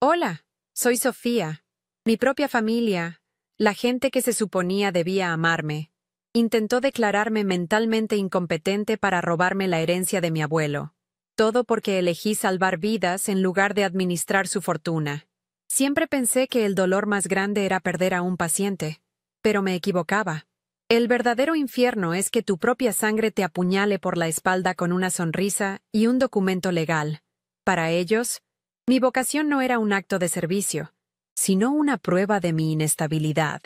Hola, soy Sofía. Mi propia familia, la gente que se suponía debía amarme, intentó declararme mentalmente incompetente para robarme la herencia de mi abuelo. Todo porque elegí salvar vidas en lugar de administrar su fortuna. Siempre pensé que el dolor más grande era perder a un paciente, pero me equivocaba. El verdadero infierno es que tu propia sangre te apuñale por la espalda con una sonrisa y un documento legal. Para ellos, mi vocación no era un acto de servicio, sino una prueba de mi inestabilidad,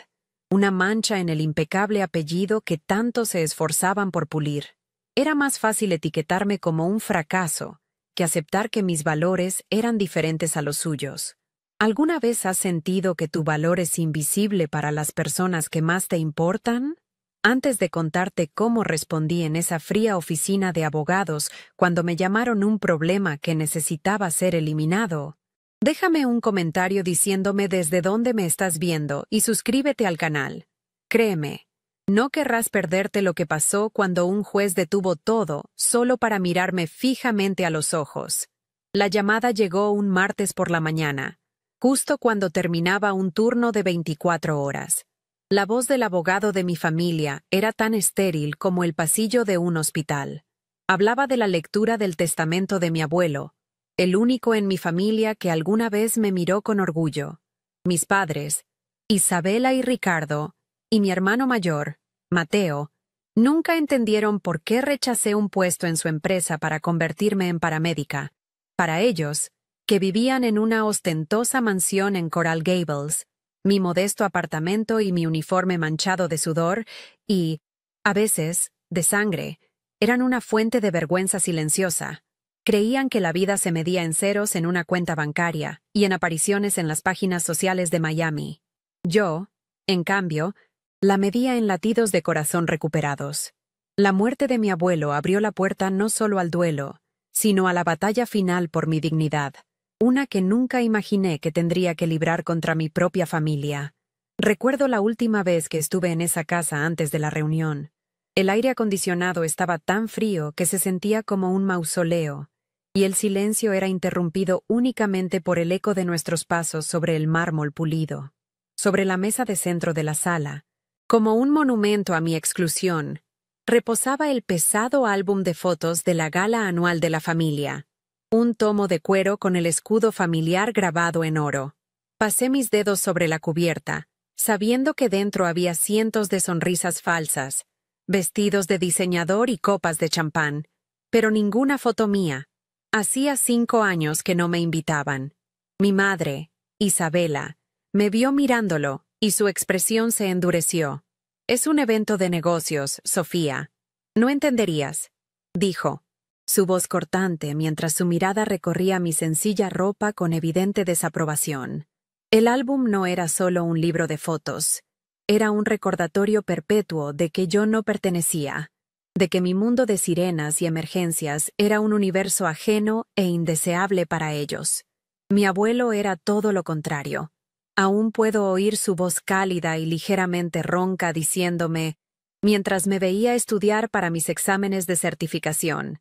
una mancha en el impecable apellido que tanto se esforzaban por pulir. Era más fácil etiquetarme como un fracaso que aceptar que mis valores eran diferentes a los suyos. ¿Alguna vez has sentido que tu valor es invisible para las personas que más te importan? Antes de contarte cómo respondí en esa fría oficina de abogados cuando me llamaron un problema que necesitaba ser eliminado, déjame un comentario diciéndome desde dónde me estás viendo y suscríbete al canal. Créeme, no querrás perderte lo que pasó cuando un juez detuvo todo solo para mirarme fijamente a los ojos. La llamada llegó un martes por la mañana, justo cuando terminaba un turno de 24 horas. La voz del abogado de mi familia era tan estéril como el pasillo de un hospital. Hablaba de la lectura del testamento de mi abuelo, el único en mi familia que alguna vez me miró con orgullo. Mis padres, Isabela y Ricardo, y mi hermano mayor, Mateo, nunca entendieron por qué rechacé un puesto en su empresa para convertirme en paramédica. Para ellos, que vivían en una ostentosa mansión en Coral Gables, mi modesto apartamento y mi uniforme manchado de sudor y, a veces, de sangre, eran una fuente de vergüenza silenciosa. Creían que la vida se medía en ceros en una cuenta bancaria y en apariciones en las páginas sociales de Miami. Yo, en cambio, la medía en latidos de corazón recuperados. La muerte de mi abuelo abrió la puerta no solo al duelo, sino a la batalla final por mi dignidad. Una que nunca imaginé que tendría que librar contra mi propia familia. Recuerdo la última vez que estuve en esa casa antes de la reunión. El aire acondicionado estaba tan frío que se sentía como un mausoleo, y el silencio era interrumpido únicamente por el eco de nuestros pasos sobre el mármol pulido. Sobre la mesa de centro de la sala, como un monumento a mi exclusión, reposaba el pesado álbum de fotos de la gala anual de la familia. Un tomo de cuero con el escudo familiar grabado en oro. Pasé mis dedos sobre la cubierta, sabiendo que dentro había cientos de sonrisas falsas, vestidos de diseñador y copas de champán, pero ninguna foto mía. Hacía 5 años que no me invitaban. Mi madre, Isabela, me vio mirándolo y su expresión se endureció. «Es un evento de negocios, Sofía. No entenderías», dijo. Su voz cortante mientras su mirada recorría mi sencilla ropa con evidente desaprobación. El álbum no era solo un libro de fotos. Era un recordatorio perpetuo de que yo no pertenecía, de que mi mundo de sirenas y emergencias era un universo ajeno e indeseable para ellos. Mi abuelo era todo lo contrario. Aún puedo oír su voz cálida y ligeramente ronca diciéndome, mientras me veía estudiar para mis exámenes de certificación: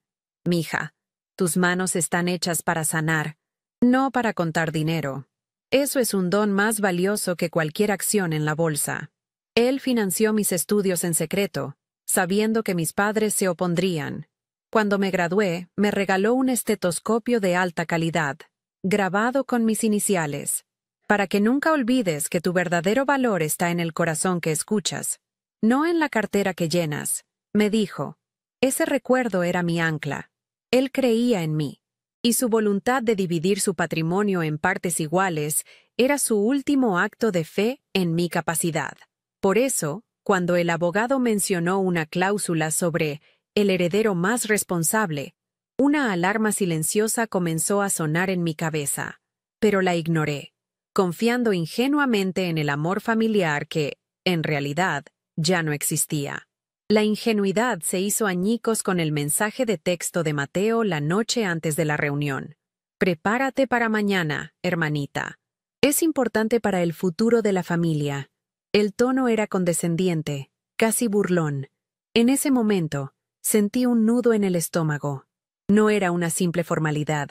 «Mija, tus manos están hechas para sanar, no para contar dinero. Eso es un don más valioso que cualquier acción en la bolsa». Él financió mis estudios en secreto, sabiendo que mis padres se opondrían. Cuando me gradué, me regaló un estetoscopio de alta calidad, grabado con mis iniciales. «Para que nunca olvides que tu verdadero valor está en el corazón que escuchas, no en la cartera que llenas», me dijo. Ese recuerdo era mi ancla. Él creía en mí, y su voluntad de dividir su patrimonio en partes iguales era su último acto de fe en mi capacidad. Por eso, cuando el abogado mencionó una cláusula sobre el heredero más responsable, una alarma silenciosa comenzó a sonar en mi cabeza, pero la ignoré, confiando ingenuamente en el amor familiar que, en realidad, ya no existía. La ingenuidad se hizo añicos con el mensaje de texto de Mateo la noche antes de la reunión. «Prepárate para mañana, hermanita. Es importante para el futuro de la familia». El tono era condescendiente, casi burlón. En ese momento, sentí un nudo en el estómago. No era una simple formalidad,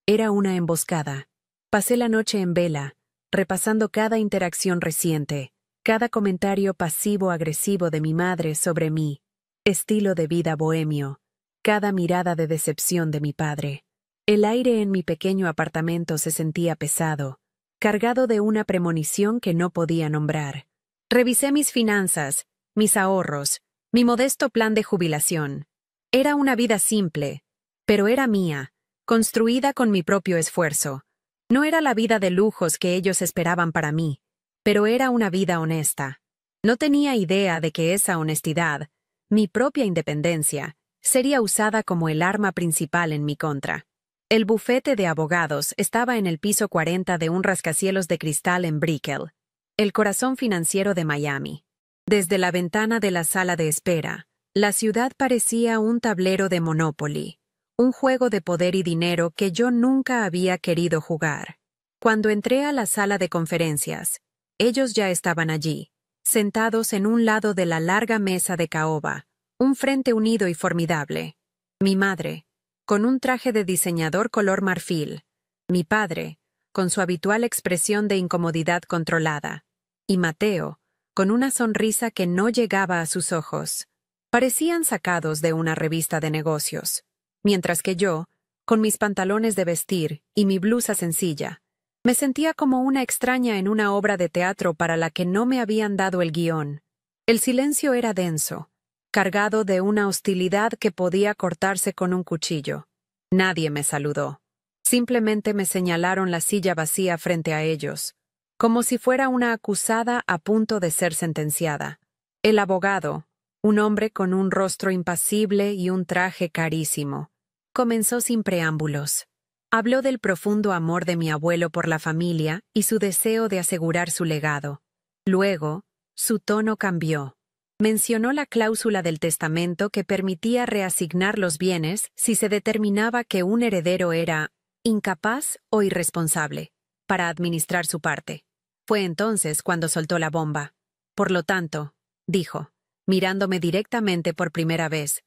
era una emboscada. Pasé la noche en vela, repasando cada interacción reciente, cada comentario pasivo-agresivo de mi madre sobre mi estilo de vida bohemio, cada mirada de decepción de mi padre. El aire en mi pequeño apartamento se sentía pesado, cargado de una premonición que no podía nombrar. Revisé mis finanzas, mis ahorros, mi modesto plan de jubilación. Era una vida simple, pero era mía, construida con mi propio esfuerzo. No era la vida de lujos que ellos esperaban para mí, pero era una vida honesta. No tenía idea de que esa honestidad, mi propia independencia, sería usada como el arma principal en mi contra. El bufete de abogados estaba en el piso 40 de un rascacielos de cristal en Brickell, el corazón financiero de Miami. Desde la ventana de la sala de espera, la ciudad parecía un tablero de Monopoly, un juego de poder y dinero que yo nunca había querido jugar. Cuando entré a la sala de conferencias, ellos ya estaban allí, sentados en un lado de la larga mesa de caoba, un frente unido y formidable. Mi madre, con un traje de diseñador color marfil, mi padre, con su habitual expresión de incomodidad controlada, y Mateo, con una sonrisa que no llegaba a sus ojos. Parecían sacados de una revista de negocios, mientras que yo, con mis pantalones de vestir y mi blusa sencilla, me sentía como una extraña en una obra de teatro para la que no me habían dado el guión. El silencio era denso, cargado de una hostilidad que podía cortarse con un cuchillo. Nadie me saludó. Simplemente me señalaron la silla vacía frente a ellos, como si fuera una acusada a punto de ser sentenciada. El abogado, un hombre con un rostro impasible y un traje carísimo, comenzó sin preámbulos. Habló del profundo amor de mi abuelo por la familia y su deseo de asegurar su legado. Luego, su tono cambió. Mencionó la cláusula del testamento que permitía reasignar los bienes si se determinaba que un heredero era incapaz o irresponsable para administrar su parte. Fue entonces cuando soltó la bomba. Por lo tanto, dijo, mirándome directamente por primera vez,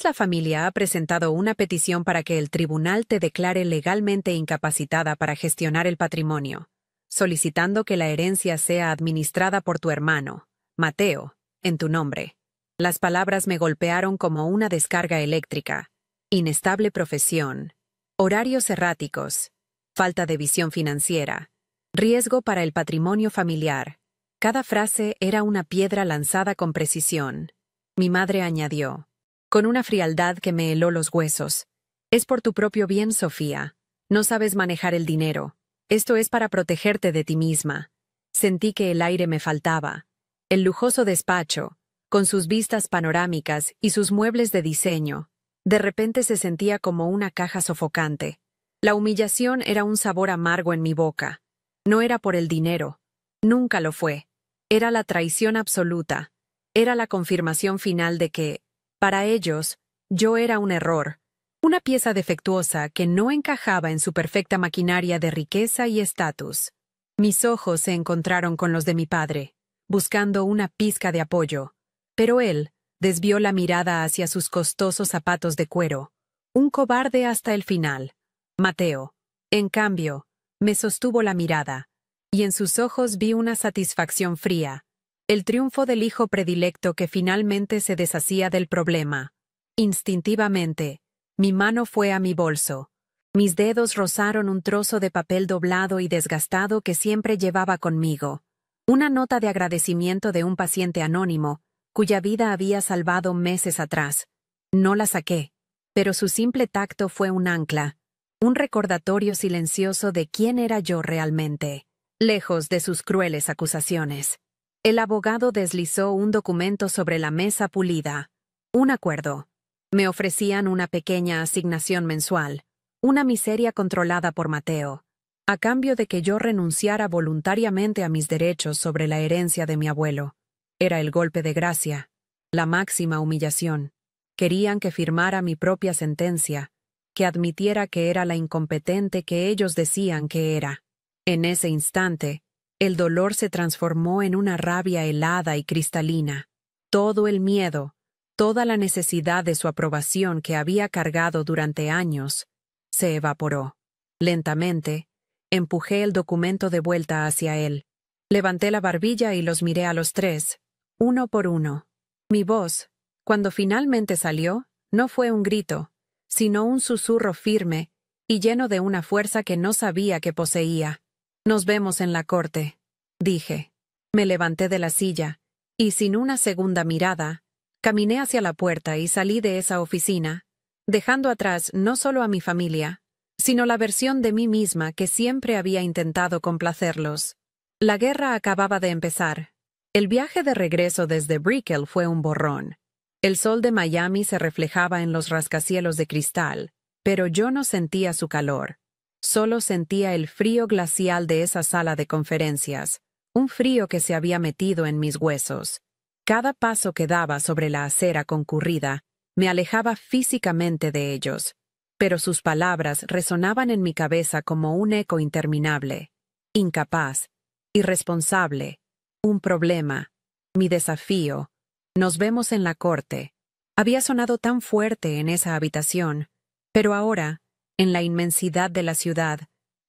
la familia ha presentado una petición para que el tribunal te declare legalmente incapacitada para gestionar el patrimonio, solicitando que la herencia sea administrada por tu hermano, Mateo, en tu nombre. Las palabras me golpearon como una descarga eléctrica. Inestable profesión, horarios erráticos, falta de visión financiera, riesgo para el patrimonio familiar. Cada frase era una piedra lanzada con precisión. Mi madre añadió, con una frialdad que me heló los huesos, es por tu propio bien, Sofía. No sabes manejar el dinero. Esto es para protegerte de ti misma. Sentí que el aire me faltaba. El lujoso despacho, con sus vistas panorámicas y sus muebles de diseño, de repente se sentía como una caja sofocante. La humillación era un sabor amargo en mi boca. No era por el dinero. Nunca lo fue. Era la traición absoluta. Era la confirmación final de que, para ellos, yo era un error, una pieza defectuosa que no encajaba en su perfecta maquinaria de riqueza y estatus. Mis ojos se encontraron con los de mi padre, buscando una pizca de apoyo, pero él desvió la mirada hacia sus costosos zapatos de cuero, un cobarde hasta el final. Mateo, en cambio, me sostuvo la mirada, y en sus ojos vi una satisfacción fría, el triunfo del hijo predilecto que finalmente se deshacía del problema. Instintivamente, mi mano fue a mi bolso. Mis dedos rozaron un trozo de papel doblado y desgastado que siempre llevaba conmigo. Una nota de agradecimiento de un paciente anónimo, cuya vida había salvado meses atrás. No la saqué, pero su simple tacto fue un ancla, un recordatorio silencioso de quién era yo realmente, lejos de sus crueles acusaciones. El abogado deslizó un documento sobre la mesa pulida. Un acuerdo. Me ofrecían una pequeña asignación mensual, una miseria controlada por Mateo, a cambio de que yo renunciara voluntariamente a mis derechos sobre la herencia de mi abuelo. Era el golpe de gracia, la máxima humillación. Querían que firmara mi propia sentencia, que admitiera que era la incompetente que ellos decían que era. En ese instante, el dolor se transformó en una rabia helada y cristalina. Todo el miedo, toda la necesidad de su aprobación que había cargado durante años, se evaporó. Lentamente, Empujé el documento de vuelta hacia él. Levanté la barbilla y los miré a los tres, uno por uno. Mi voz, cuando finalmente salió, no fue un grito, sino un susurro firme y lleno de una fuerza que no sabía que poseía. «Nos vemos en la corte», dije. Me levanté de la silla, y sin una segunda mirada, caminé hacia la puerta y salí de esa oficina, dejando atrás no solo a mi familia, sino la versión de mí misma que siempre había intentado complacerlos. La guerra acababa de empezar. El viaje de regreso desde Brickell fue un borrón. El sol de Miami se reflejaba en los rascacielos de cristal, pero yo no sentía su calor. Solo sentía el frío glacial de esa sala de conferencias, un frío que se había metido en mis huesos. Cada paso que daba sobre la acera concurrida me alejaba físicamente de ellos, pero sus palabras resonaban en mi cabeza como un eco interminable. Incapaz, irresponsable, un problema, mi desafío. Nos vemos en la corte. Había sonado tan fuerte en esa habitación, pero ahora, en la inmensidad de la ciudad,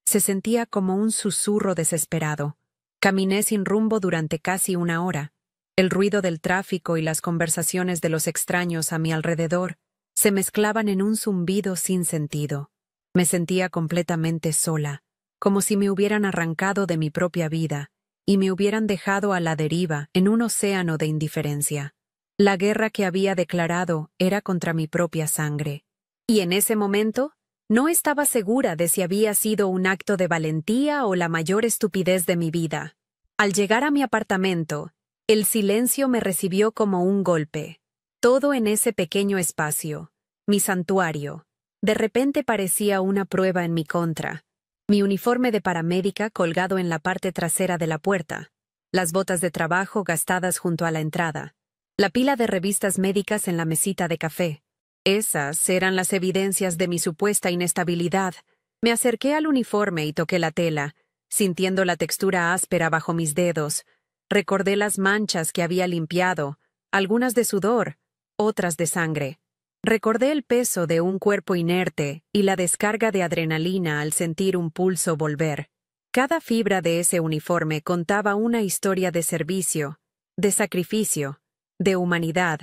se sentía como un susurro desesperado. Caminé sin rumbo durante casi una hora. El ruido del tráfico y las conversaciones de los extraños a mi alrededor se mezclaban en un zumbido sin sentido. Me sentía completamente sola, como si me hubieran arrancado de mi propia vida y me hubieran dejado a la deriva en un océano de indiferencia. La guerra que había declarado era contra mi propia sangre. Y en ese momento, no estaba segura de si había sido un acto de valentía o la mayor estupidez de mi vida. Al llegar a mi apartamento, el silencio me recibió como un golpe. Todo en ese pequeño espacio, mi santuario, de repente parecía una prueba en mi contra. Mi uniforme de paramédica colgado en la parte trasera de la puerta, las botas de trabajo gastadas junto a la entrada, la pila de revistas médicas en la mesita de café. Esas eran las evidencias de mi supuesta inestabilidad. Me acerqué al uniforme y toqué la tela, sintiendo la textura áspera bajo mis dedos. Recordé las manchas que había limpiado, algunas de sudor, otras de sangre. Recordé el peso de un cuerpo inerte y la descarga de adrenalina al sentir un pulso volver. Cada fibra de ese uniforme contaba una historia de servicio, de sacrificio, de humanidad,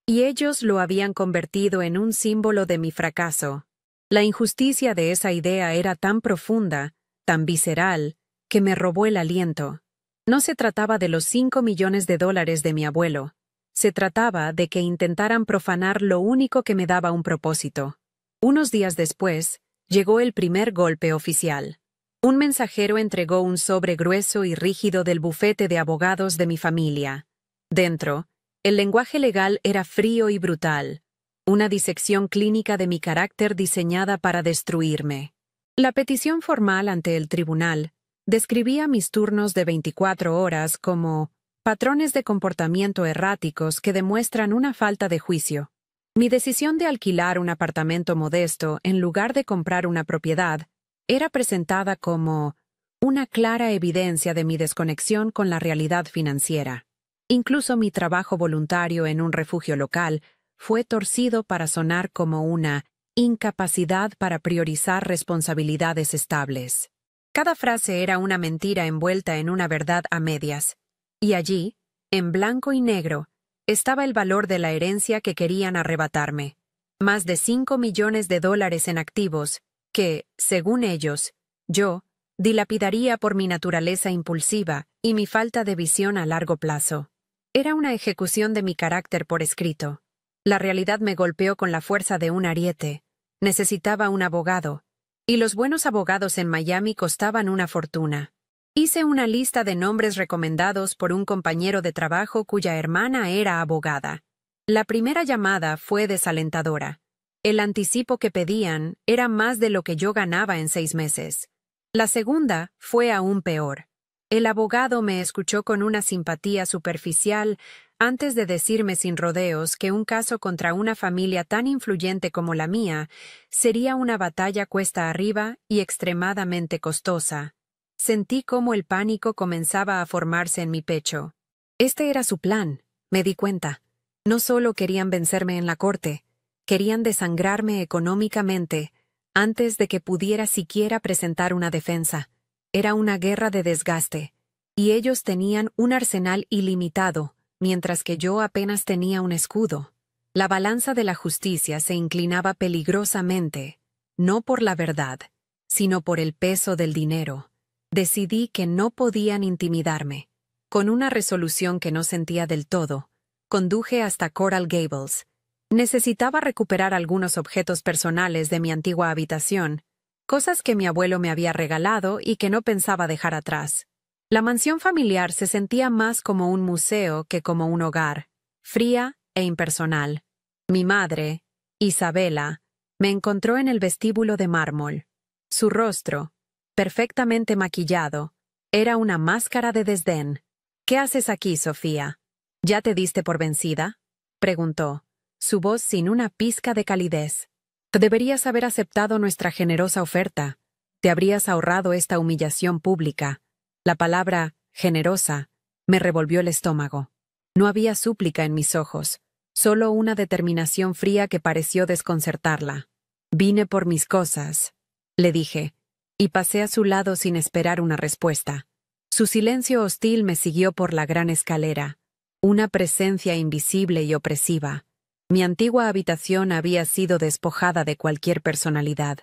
y ellos lo habían convertido en un símbolo de mi fracaso. La injusticia de esa idea era tan profunda, tan visceral, que me robó el aliento. No se trataba de los $5 millones de mi abuelo. Se trataba de que intentaran profanar lo único que me daba un propósito. Unos días después, llegó el primer golpe oficial. Un mensajero entregó un sobre grueso y rígido del bufete de abogados de mi familia. Dentro, el lenguaje legal era frío y brutal, una disección clínica de mi carácter diseñada para destruirme. La petición formal ante el tribunal describía mis turnos de 24 horas como patrones de comportamiento erráticos que demuestran una falta de juicio. Mi decisión de alquilar un apartamento modesto en lugar de comprar una propiedad era presentada como una clara evidencia de mi desconexión con la realidad financiera. Incluso mi trabajo voluntario en un refugio local fue torcido para sonar como una incapacidad para priorizar responsabilidades estables. Cada frase era una mentira envuelta en una verdad a medias. Y allí, en blanco y negro, estaba el valor de la herencia que querían arrebatarme. Más de $5 millones en activos que, según ellos, yo dilapidaría por mi naturaleza impulsiva y mi falta de visión a largo plazo. Era una ejecución de mi carácter por escrito. La realidad me golpeó con la fuerza de un ariete. Necesitaba un abogado, y los buenos abogados en Miami costaban una fortuna. Hice una lista de nombres recomendados por un compañero de trabajo cuya hermana era abogada. La primera llamada fue desalentadora. El anticipo que pedían era más de lo que yo ganaba en 6 meses. La segunda fue aún peor. El abogado me escuchó con una simpatía superficial antes de decirme sin rodeos que un caso contra una familia tan influyente como la mía sería una batalla cuesta arriba y extremadamente costosa. Sentí cómo el pánico comenzaba a formarse en mi pecho. Este era su plan, me di cuenta. No solo querían vencerme en la corte, querían desangrarme económicamente antes de que pudiera siquiera presentar una defensa. Era una guerra de desgaste, y ellos tenían un arsenal ilimitado, mientras que yo apenas tenía un escudo. La balanza de la justicia se inclinaba peligrosamente, no por la verdad, sino por el peso del dinero. Decidí que no podían intimidarme. Con una resolución que no sentía del todo, conduje hasta Coral Gables. Necesitaba recuperar algunos objetos personales de mi antigua habitación, cosas que mi abuelo me había regalado y que no pensaba dejar atrás. La mansión familiar se sentía más como un museo que como un hogar, fría e impersonal. Mi madre, Isabela, me encontró en el vestíbulo de mármol. Su rostro, perfectamente maquillado, era una máscara de desdén. «¿Qué haces aquí, Sofía? ¿Ya te diste por vencida?», preguntó, su voz sin una pizca de calidez. «Deberías haber aceptado nuestra generosa oferta. Te habrías ahorrado esta humillación pública». La palabra «generosa» me revolvió el estómago. No había súplica en mis ojos, solo una determinación fría que pareció desconcertarla. «Vine por mis cosas», le dije, y pasé a su lado sin esperar una respuesta. Su silencio hostil me siguió por la gran escalera, una presencia invisible y opresiva. Mi antigua habitación había sido despojada de cualquier personalidad.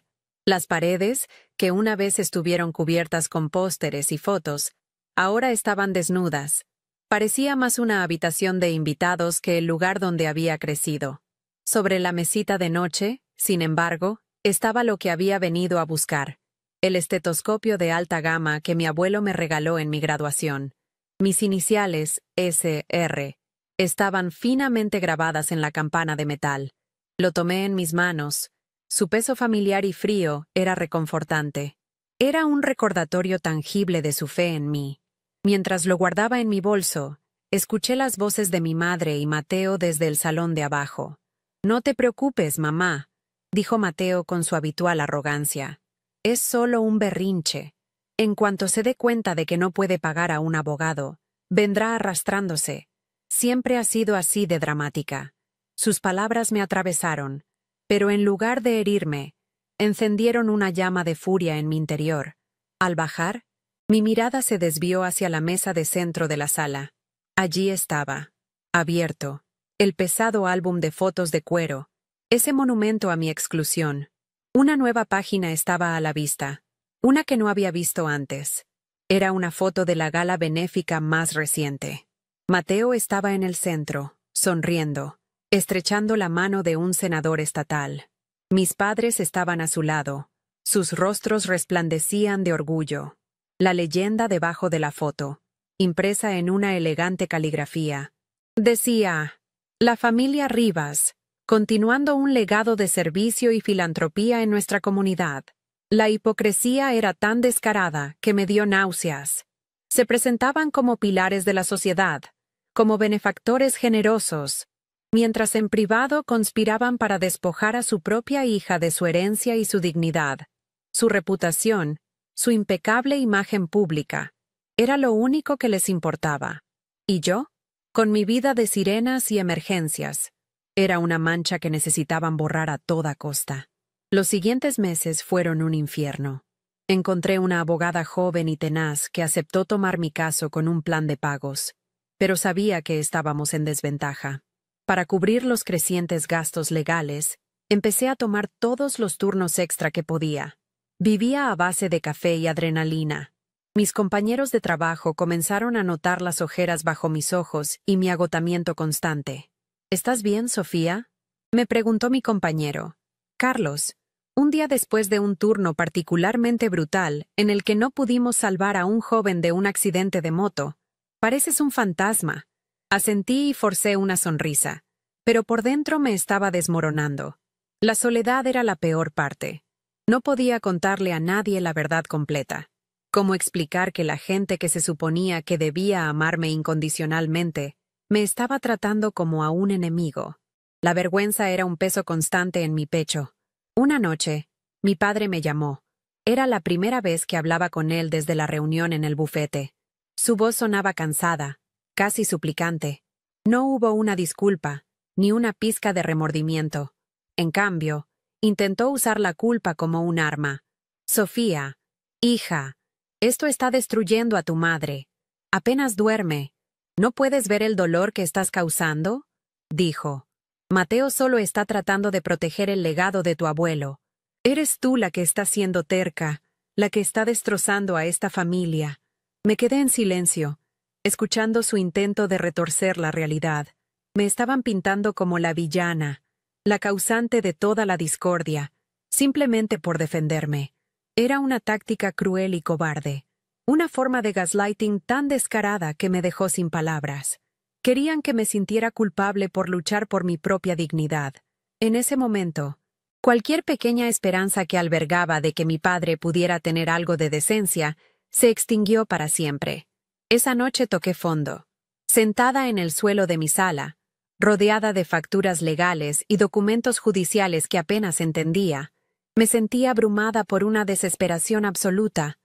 Las paredes, que una vez estuvieron cubiertas con pósteres y fotos, ahora estaban desnudas. Parecía más una habitación de invitados que el lugar donde había crecido. Sobre la mesita de noche, sin embargo, estaba lo que había venido a buscar: el estetoscopio de alta gama que mi abuelo me regaló en mi graduación. Mis iniciales, S.R., estaban finamente grabadas en la campana de metal. Lo tomé en mis manos. Su peso familiar y frío era reconfortante. Era un recordatorio tangible de su fe en mí. Mientras lo guardaba en mi bolso, escuché las voces de mi madre y Mateo desde el salón de abajo. «No te preocupes, mamá», dijo Mateo con su habitual arrogancia. «Es solo un berrinche. En cuanto se dé cuenta de que no puede pagar a un abogado, vendrá arrastrándose». Siempre ha sido así de dramática. Sus palabras me atravesaron, pero en lugar de herirme, encendieron una llama de furia en mi interior. Al bajar, mi mirada se desvió hacia la mesa de centro de la sala. Allí estaba, abierto, el pesado álbum de fotos de cuero, ese monumento a mi exclusión. Una nueva página estaba a la vista, una que no había visto antes. Era una foto de la gala benéfica más reciente. Mateo estaba en el centro, sonriendo, estrechando la mano de un senador estatal. Mis padres estaban a su lado. Sus rostros resplandecían de orgullo. La leyenda debajo de la foto, impresa en una elegante caligrafía, decía: «La familia Rivas, continuando un legado de servicio y filantropía en nuestra comunidad». La hipocresía era tan descarada que me dio náuseas. Se presentaban como pilares de la sociedad, como benefactores generosos, mientras en privado conspiraban para despojar a su propia hija de su herencia y su dignidad. Su reputación, su impecable imagen pública, era lo único que les importaba. ¿Y yo? Con mi vida de sirenas y emergencias, era una mancha que necesitaban borrar a toda costa. Los siguientes meses fueron un infierno. Encontré una abogada joven y tenaz que aceptó tomar mi caso con un plan de pagos, pero sabía que estábamos en desventaja. Para cubrir los crecientes gastos legales, empecé a tomar todos los turnos extra que podía. Vivía a base de café y adrenalina. Mis compañeros de trabajo comenzaron a notar las ojeras bajo mis ojos y mi agotamiento constante. «¿Estás bien, Sofía?», me preguntó mi compañero, Carlos, un día después de un turno particularmente brutal en el que no pudimos salvar a un joven de un accidente de moto. «Pareces un fantasma». Asentí y forcé una sonrisa, pero por dentro me estaba desmoronando. La soledad era la peor parte. No podía contarle a nadie la verdad completa. ¿Cómo explicar que la gente que se suponía que debía amarme incondicionalmente me estaba tratando como a un enemigo? La vergüenza era un peso constante en mi pecho. Una noche, mi padre me llamó. Era la primera vez que hablaba con él desde la reunión en el bufete. Su voz sonaba cansada, casi suplicante. No hubo una disculpa, ni una pizca de remordimiento. En cambio, intentó usar la culpa como un arma. «Sofía, hija, Esto está destruyendo a tu madre. Apenas duerme. ¿No puedes ver el dolor que estás causando? Dijo. Mateo solo está tratando de proteger el legado de tu abuelo. Eres tú la que está siendo terca, la que está destrozando a esta familia. Me quedé en silencio, escuchando su intento de retorcer la realidad. Me estaban pintando como la villana, la causante de toda la discordia, simplemente por defenderme. Era una táctica cruel y cobarde. Una forma de gaslighting tan descarada que me dejó sin palabras. Querían que me sintiera culpable por luchar por mi propia dignidad. En ese momento, cualquier pequeña esperanza que albergaba de que mi padre pudiera tener algo de decencia, se extinguió para siempre. Esa noche toqué fondo. Sentada en el suelo de mi sala, rodeada de facturas legales y documentos judiciales que apenas entendía, me sentía abrumada por una desesperación absoluta.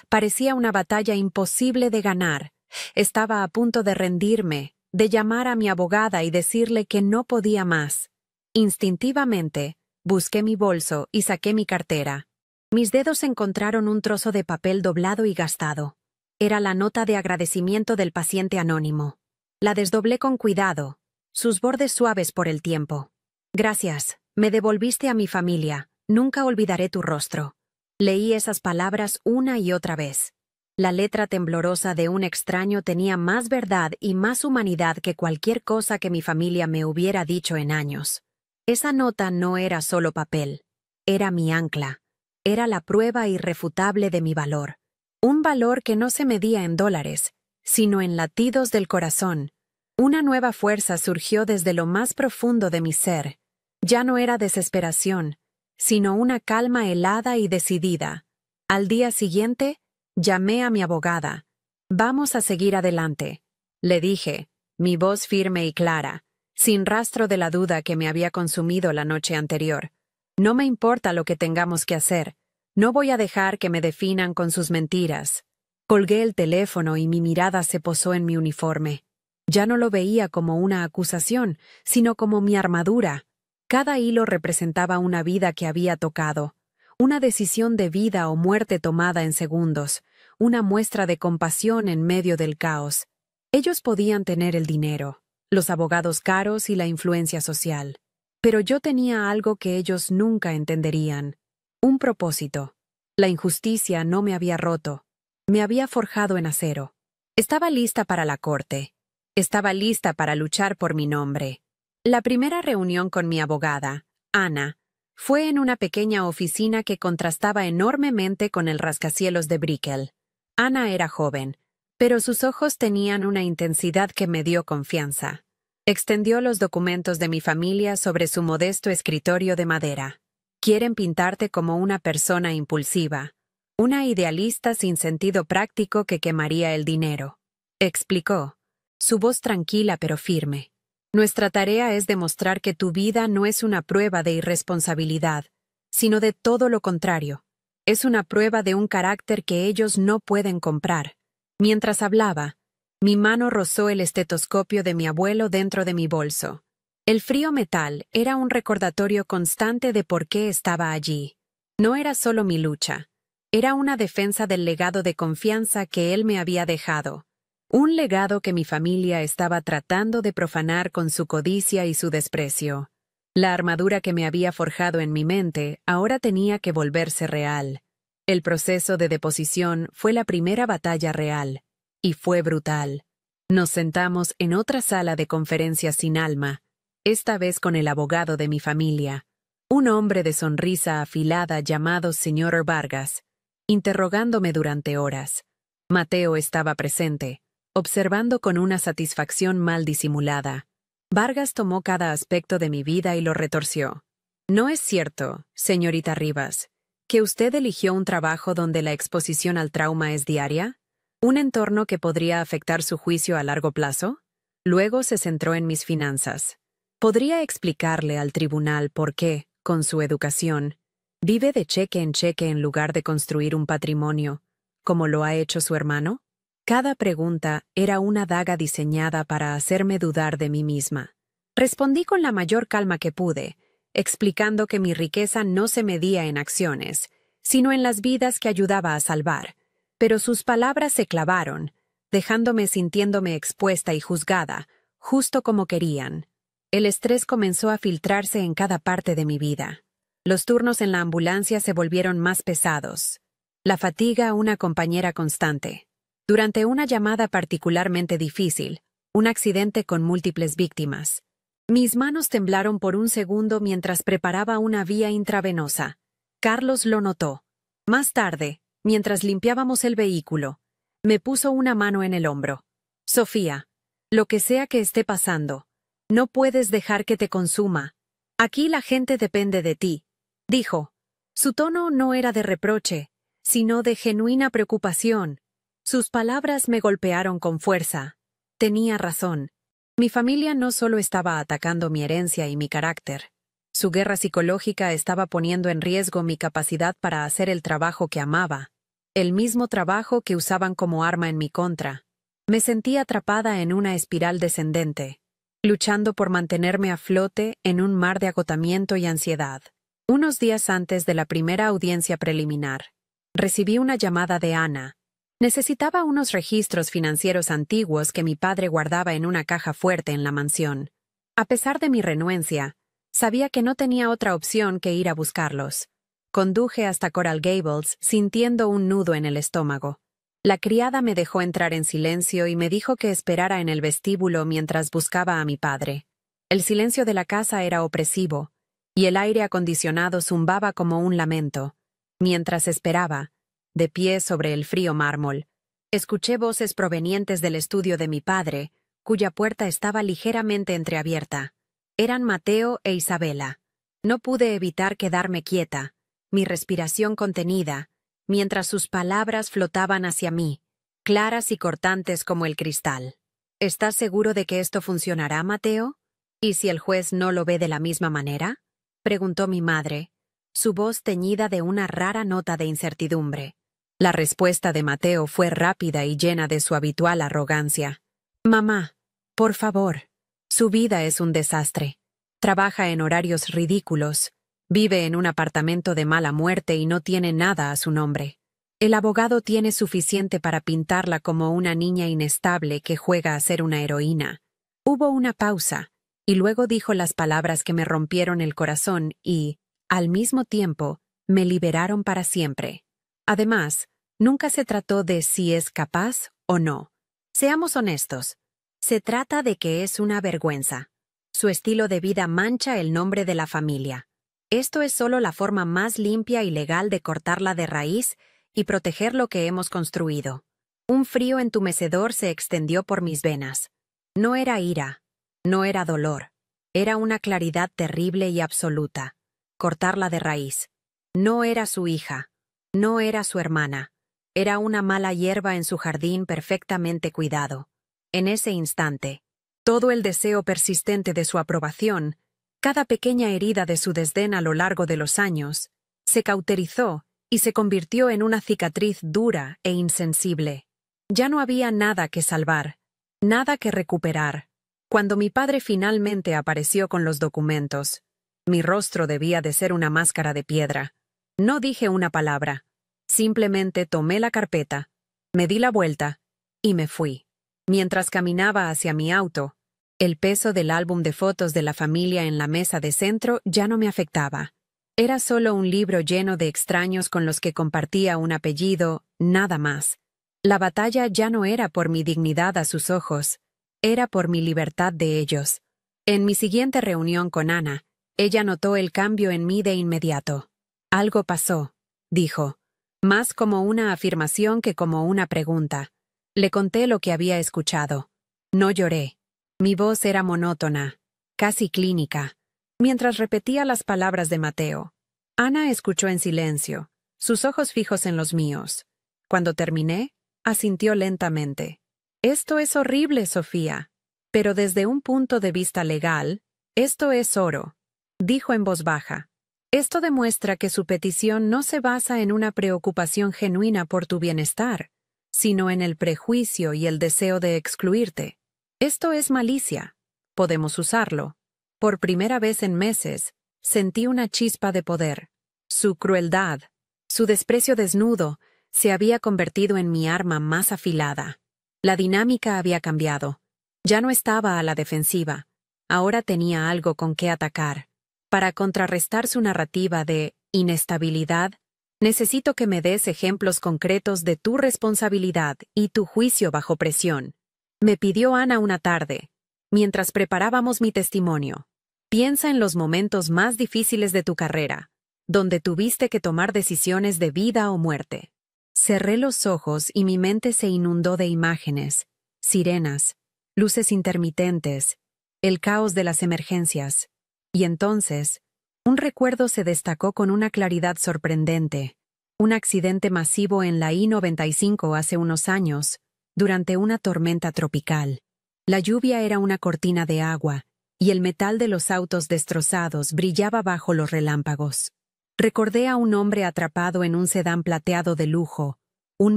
Parecía una batalla imposible de ganar. Estaba a punto de rendirme, de llamar a mi abogada y decirle que no podía más. Instintivamente, busqué mi bolso y saqué mi cartera. Mis dedos encontraron un trozo de papel doblado y gastado. Era la nota de agradecimiento del paciente anónimo. La desdoblé con cuidado, sus bordes suaves por el tiempo. Gracias, me devolviste a mi familia. Nunca olvidaré tu rostro. Leí esas palabras una y otra vez. La letra temblorosa de un extraño tenía más verdad y más humanidad que cualquier cosa que mi familia me hubiera dicho en años. Esa nota no era solo papel. Era mi ancla. Era la prueba irrefutable de mi valor. Un valor que no se medía en dólares, sino en latidos del corazón. Una nueva fuerza surgió desde lo más profundo de mi ser. Ya no era desesperación, sino una calma helada y decidida. Al día siguiente, llamé a mi abogada. Vamos a seguir adelante, le dije, mi voz firme y clara, sin rastro de la duda que me había consumido la noche anterior. No me importa lo que tengamos que hacer. No voy a dejar que me definan con sus mentiras. Colgué el teléfono y mi mirada se posó en mi uniforme. Ya no lo veía como una acusación, sino como mi armadura. Cada hilo representaba una vida que había tocado, una decisión de vida o muerte tomada en segundos, una muestra de compasión en medio del caos. Ellos podían tener el dinero, los abogados caros y la influencia social. Pero yo tenía algo que ellos nunca entenderían. Un propósito. La injusticia no me había roto. Me había forjado en acero. Estaba lista para la corte. Estaba lista para luchar por mi nombre. La primera reunión con mi abogada, Ana, fue en una pequeña oficina que contrastaba enormemente con el rascacielos de Brickell. Ana era joven, pero sus ojos tenían una intensidad que me dio confianza. Extendió los documentos de mi familia sobre su modesto escritorio de madera. Quieren pintarte como una persona impulsiva, una idealista sin sentido práctico que quemaría el dinero, explicó, su voz tranquila pero firme. Nuestra tarea es demostrar que tu vida no es una prueba de irresponsabilidad, sino de todo lo contrario. Es una prueba de un carácter que ellos no pueden comprar. Mientras hablaba, mi mano rozó el estetoscopio de mi abuelo dentro de mi bolso. El frío metal era un recordatorio constante de por qué estaba allí. No era solo mi lucha. Era una defensa del legado de confianza que él me había dejado. Un legado que mi familia estaba tratando de profanar con su codicia y su desprecio. La armadura que me había forjado en mi mente ahora tenía que volverse real. El proceso de deposición fue la primera batalla real, y fue brutal. Nos sentamos en otra sala de conferencias sin alma, esta vez con el abogado de mi familia, un hombre de sonrisa afilada llamado Sr. Vargas, interrogándome durante horas. Mateo estaba presente, observando con una satisfacción mal disimulada. Vargas tomó cada aspecto de mi vida y lo retorció. ¿No es cierto, señorita Rivas, que usted eligió un trabajo donde la exposición al trauma es diaria? ¿Un entorno que podría afectar su juicio a largo plazo? Luego se centró en mis finanzas. ¿Podría explicarle al tribunal por qué, con su educación, vive de cheque en lugar de construir un patrimonio, como lo ha hecho su hermano? Cada pregunta era una daga diseñada para hacerme dudar de mí misma. Respondí con la mayor calma que pude, explicando que mi riqueza no se medía en acciones, sino en las vidas que ayudaba a salvar. pero sus palabras se clavaron, dejándome sintiéndome expuesta y juzgada, justo como querían. El estrés comenzó a filtrarse en cada parte de mi vida. Los turnos en la ambulancia se volvieron más pesados. La fatiga una compañera constante. Durante una llamada particularmente difícil, un accidente con múltiples víctimas. Mis manos temblaron por un segundo mientras preparaba una vía intravenosa. Carlos lo notó. Más tarde, mientras limpiábamos el vehículo, me puso una mano en el hombro. Sofía, lo que sea que esté pasando, no puedes dejar que te consuma. Aquí la gente depende de ti, dijo. Su tono no era de reproche, sino de genuina preocupación. Sus palabras me golpearon con fuerza. Tenía razón. Mi familia no solo estaba atacando mi herencia y mi carácter. Su guerra psicológica estaba poniendo en riesgo mi capacidad para hacer el trabajo que amaba, el mismo trabajo que usaban como arma en mi contra. Me sentí atrapada en una espiral descendente, luchando por mantenerme a flote en un mar de agotamiento y ansiedad. Unos días antes de la primera audiencia preliminar, recibí una llamada de Ana. Necesitaba unos registros financieros antiguos que mi padre guardaba en una caja fuerte en la mansión. A pesar de mi renuencia, sabía que no tenía otra opción que ir a buscarlos. Conduje hasta Coral Gables sintiendo un nudo en el estómago. La criada me dejó entrar en silencio y me dijo que esperara en el vestíbulo mientras buscaba a mi padre. El silencio de la casa era opresivo, y el aire acondicionado zumbaba como un lamento. Mientras esperaba, de pie sobre el frío mármol, escuché voces provenientes del estudio de mi padre, cuya puerta estaba ligeramente entreabierta. Eran Mateo e Isabela. No pude evitar quedarme quieta, mi respiración contenida, mientras sus palabras flotaban hacia mí, claras y cortantes como el cristal. ¿Estás seguro de que esto funcionará, Mateo? ¿Y si el juez no lo ve de la misma manera? Preguntó mi madre, su voz teñida de una rara nota de incertidumbre. La respuesta de Mateo fue rápida y llena de su habitual arrogancia. Mamá, por favor. Su vida es un desastre. Trabaja en horarios ridículos. Vive en un apartamento de mala muerte y no tiene nada a su nombre. El abogado tiene suficiente para pintarla como una niña inestable que juega a ser una heroína. Hubo una pausa, y luego dijo las palabras que me rompieron el corazón y, al mismo tiempo, me liberaron para siempre. Además, nunca se trató de si es capaz o no. Seamos honestos. Se trata de que es una vergüenza. Su estilo de vida mancha el nombre de la familia. Esto es solo la forma más limpia y legal de cortarla de raíz y proteger lo que hemos construido. Un frío entumecedor se extendió por mis venas. No era ira, no era dolor. Era una claridad terrible y absoluta. Cortarla de raíz. No era su hija. No era su hermana. Era una mala hierba en su jardín perfectamente cuidado. En ese instante, todo el deseo persistente de su aprobación, cada pequeña herida de su desdén a lo largo de los años, se cauterizó y se convirtió en una cicatriz dura e insensible. Ya no había nada que salvar, nada que recuperar. Cuando mi padre finalmente apareció con los documentos, mi rostro debía de ser una máscara de piedra. No dije una palabra. Simplemente tomé la carpeta, me di la vuelta y me fui. Mientras caminaba hacia mi auto, el peso del álbum de fotos de la familia en la mesa de centro ya no me afectaba. Era solo un libro lleno de extraños con los que compartía un apellido, nada más. La batalla ya no era por mi dignidad a sus ojos, era por mi libertad de ellos. En mi siguiente reunión con Ana, ella notó el cambio en mí de inmediato. Algo pasó, dijo, más como una afirmación que como una pregunta. Le conté lo que había escuchado. No lloré. Mi voz era monótona, casi clínica, mientras repetía las palabras de Mateo. Ana escuchó en silencio, sus ojos fijos en los míos. Cuando terminé, asintió lentamente. Esto es horrible, Sofía, pero desde un punto de vista legal, esto es oro, dijo en voz baja. Esto demuestra que su petición no se basa en una preocupación genuina por tu bienestar, sino en el prejuicio y el deseo de excluirte. Esto es malicia. Podemos usarlo. Por primera vez en meses, sentí una chispa de poder. Su crueldad, su desprecio desnudo, se había convertido en mi arma más afilada. La dinámica había cambiado. Ya no estaba a la defensiva. Ahora tenía algo con qué atacar. Para contrarrestar su narrativa de inestabilidad, necesito que me des ejemplos concretos de tu responsabilidad y tu juicio bajo presión. Me pidió Ana una tarde, mientras preparábamos mi testimonio. Piensa en los momentos más difíciles de tu carrera, donde tuviste que tomar decisiones de vida o muerte. Cerré los ojos y mi mente se inundó de imágenes, sirenas, luces intermitentes, el caos de las emergencias. Y entonces, un recuerdo se destacó con una claridad sorprendente. Un accidente masivo en la I-95 hace unos años, durante una tormenta tropical. La lluvia era una cortina de agua, y el metal de los autos destrozados brillaba bajo los relámpagos. Recordé a un hombre atrapado en un sedán plateado de lujo, un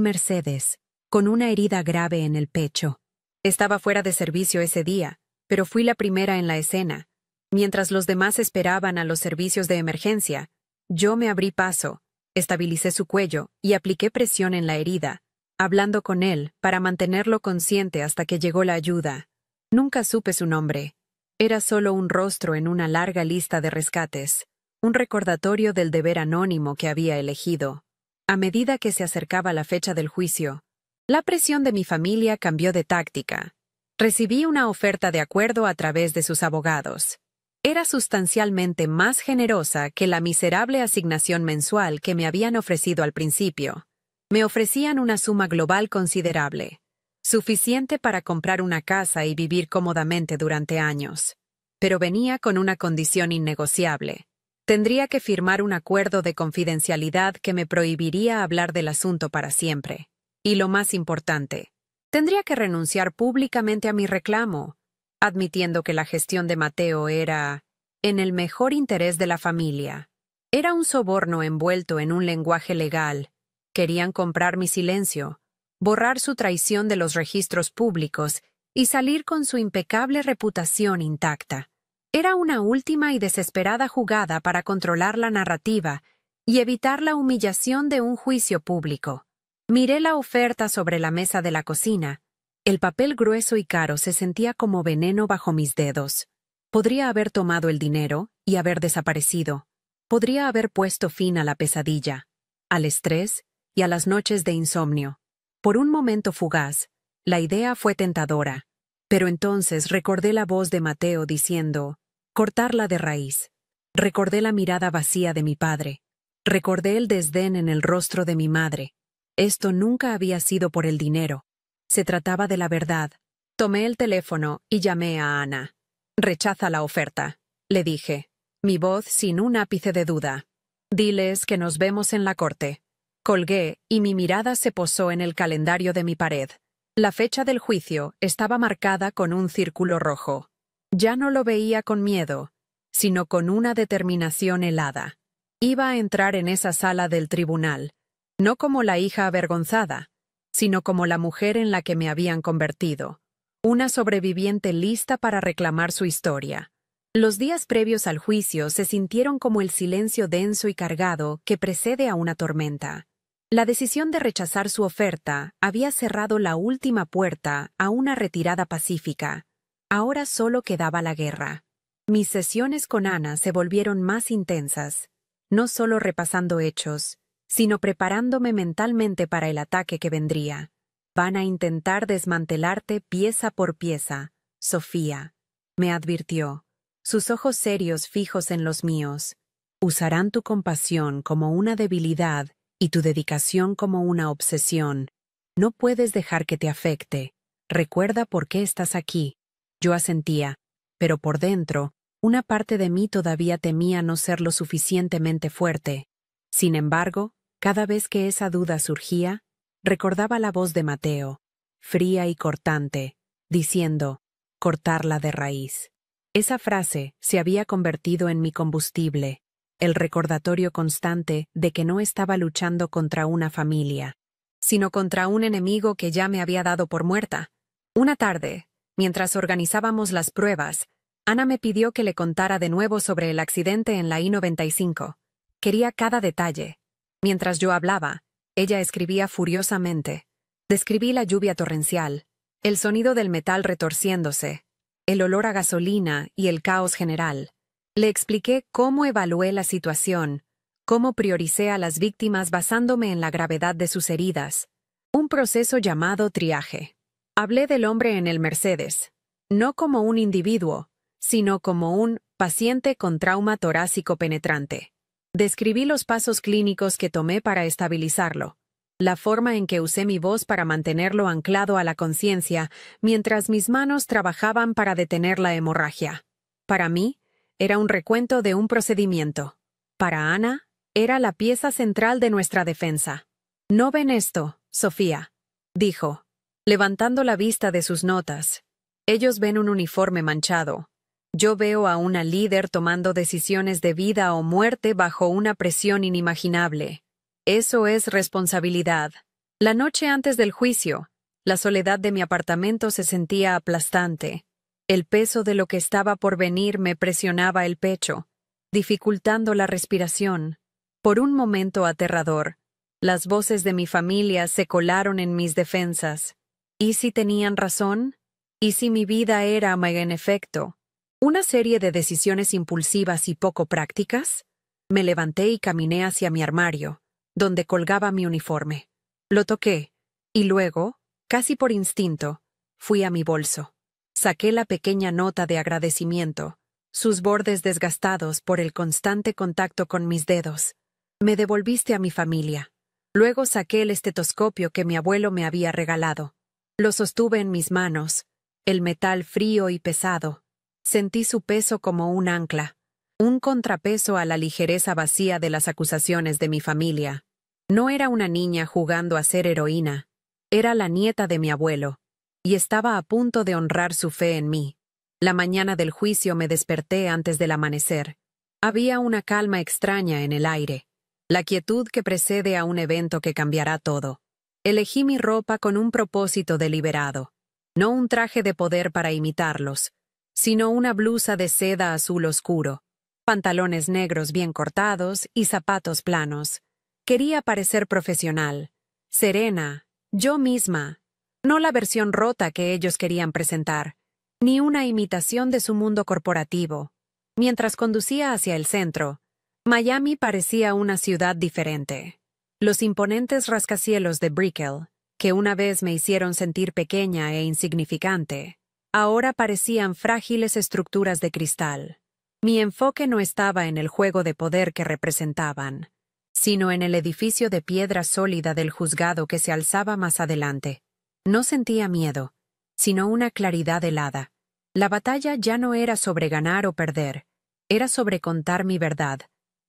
Mercedes, con una herida grave en el pecho. Estaba fuera de servicio ese día, pero fui la primera en la escena. Mientras los demás esperaban a los servicios de emergencia, yo me abrí paso, estabilicé su cuello y apliqué presión en la herida, hablando con él para mantenerlo consciente hasta que llegó la ayuda. Nunca supe su nombre. Era solo un rostro en una larga lista de rescates, un recordatorio del deber anónimo que había elegido. A medida que se acercaba la fecha del juicio, la presión de mi familia cambió de táctica. Recibí una oferta de acuerdo a través de sus abogados. Era sustancialmente más generosa que la miserable asignación mensual que me habían ofrecido al principio. Me ofrecían una suma global considerable, suficiente para comprar una casa y vivir cómodamente durante años. Pero venía con una condición innegociable. Tendría que firmar un acuerdo de confidencialidad que me prohibiría hablar del asunto para siempre. Y lo más importante, tendría que renunciar públicamente a mi reclamo, admitiendo que la gestión de Mateo era en el mejor interés de la familia. Era un soborno envuelto en un lenguaje legal. Querían comprar mi silencio, borrar su traición de los registros públicos y salir con su impecable reputación intacta. Era una última y desesperada jugada para controlar la narrativa y evitar la humillación de un juicio público. Miré la oferta sobre la mesa de la cocina. El papel grueso y caro se sentía como veneno bajo mis dedos. Podría haber tomado el dinero y haber desaparecido. Podría haber puesto fin a la pesadilla, al estrés y a las noches de insomnio. Por un momento fugaz, la idea fue tentadora, pero entonces recordé la voz de Mateo diciendo, cortarla de raíz. Recordé la mirada vacía de mi padre. Recordé el desdén en el rostro de mi madre. Esto nunca había sido por el dinero. Se trataba de la verdad. Tomé el teléfono y llamé a Ana. Rechaza la oferta, le dije, mi voz sin un ápice de duda. Diles que nos vemos en la corte. Colgué y mi mirada se posó en el calendario de mi pared. La fecha del juicio estaba marcada con un círculo rojo. Ya no lo veía con miedo, sino con una determinación helada. Iba a entrar en esa sala del tribunal, no como la hija avergonzada, sino como la mujer en la que me habían convertido, una sobreviviente lista para reclamar su historia. Los días previos al juicio se sintieron como el silencio denso y cargado que precede a una tormenta. La decisión de rechazar su oferta había cerrado la última puerta a una retirada pacífica. Ahora solo quedaba la guerra. Mis sesiones con Ana se volvieron más intensas, no solo repasando hechos, sino preparándome mentalmente para el ataque que vendría. Van a intentar desmantelarte pieza por pieza, Sofía, me advirtió, sus ojos serios fijos en los míos. Usarán tu compasión como una debilidad y tu dedicación como una obsesión. No puedes dejar que te afecte. Recuerda por qué estás aquí. Yo asentía, pero por dentro, una parte de mí todavía temía no ser lo suficientemente fuerte. Sin embargo, cada vez que esa duda surgía, recordaba la voz de Mateo, fría y cortante, diciendo, cortarla de raíz. Esa frase se había convertido en mi combustible, el recordatorio constante de que no estaba luchando contra una familia, sino contra un enemigo que ya me había dado por muerta. Una tarde, mientras organizábamos las pruebas, Ana me pidió que le contara de nuevo sobre el accidente en la I-95. Quería cada detalle. Mientras yo hablaba, Ella escribía furiosamente. Describí la lluvia torrencial, el sonido del metal retorciéndose, el olor a gasolina y el caos general. Le expliqué cómo evalué la situación, cómo prioricé a las víctimas basándome en la gravedad de sus heridas. Un proceso llamado triaje. Hablé del hombre en el Mercedes, no como un individuo, sino como un paciente con trauma torácico penetrante. Describí los pasos clínicos que tomé para estabilizarlo, la forma en que usé mi voz para mantenerlo anclado a la conciencia mientras mis manos trabajaban para detener la hemorragia. Para mí, era un recuento de un procedimiento. Para Ana, era la pieza central de nuestra defensa. «¿No ven esto, Sofía?», dijo, levantando la vista de sus notas. «Ellos ven un uniforme manchado. Yo veo a una líder tomando decisiones de vida o muerte bajo una presión inimaginable. Eso es responsabilidad». La noche antes del juicio, la soledad de mi apartamento se sentía aplastante. El peso de lo que estaba por venir me presionaba el pecho, dificultando la respiración. Por un momento aterrador, las voces de mi familia se colaron en mis defensas. ¿Y si tenían razón? ¿Y si mi vida era, en efecto, una serie de decisiones impulsivas y poco prácticas? Me levanté y caminé hacia mi armario, donde colgaba mi uniforme. Lo toqué, y luego, casi por instinto, fui a mi bolso. Saqué la pequeña nota de agradecimiento, sus bordes desgastados por el constante contacto con mis dedos. «Me devolviste a mi familia». Luego saqué el estetoscopio que mi abuelo me había regalado. Lo sostuve en mis manos, el metal frío y pesado. Sentí su peso como un ancla, un contrapeso a la ligereza vacía de las acusaciones de mi familia. No era una niña jugando a ser heroína, era la nieta de mi abuelo, y estaba a punto de honrar su fe en mí. La mañana del juicio me desperté antes del amanecer. Había una calma extraña en el aire, la quietud que precede a un evento que cambiará todo. Elegí mi ropa con un propósito deliberado, no un traje de poder para imitarlos, sino una blusa de seda azul oscuro, pantalones negros bien cortados y zapatos planos. Quería parecer profesional, serena, yo misma, no la versión rota que ellos querían presentar, ni una imitación de su mundo corporativo. Mientras conducía hacia el centro, Miami parecía una ciudad diferente. Los imponentes rascacielos de Brickell, que una vez me hicieron sentir pequeña e insignificante, ahora parecían frágiles estructuras de cristal. Mi enfoque no estaba en el juego de poder que representaban, sino en el edificio de piedra sólida del juzgado que se alzaba más adelante. No sentía miedo, sino una claridad helada. La batalla ya no era sobre ganar o perder, era sobre contar mi verdad,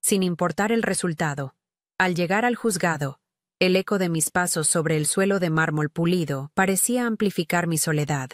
sin importar el resultado. Al llegar al juzgado, el eco de mis pasos sobre el suelo de mármol pulido parecía amplificar mi soledad.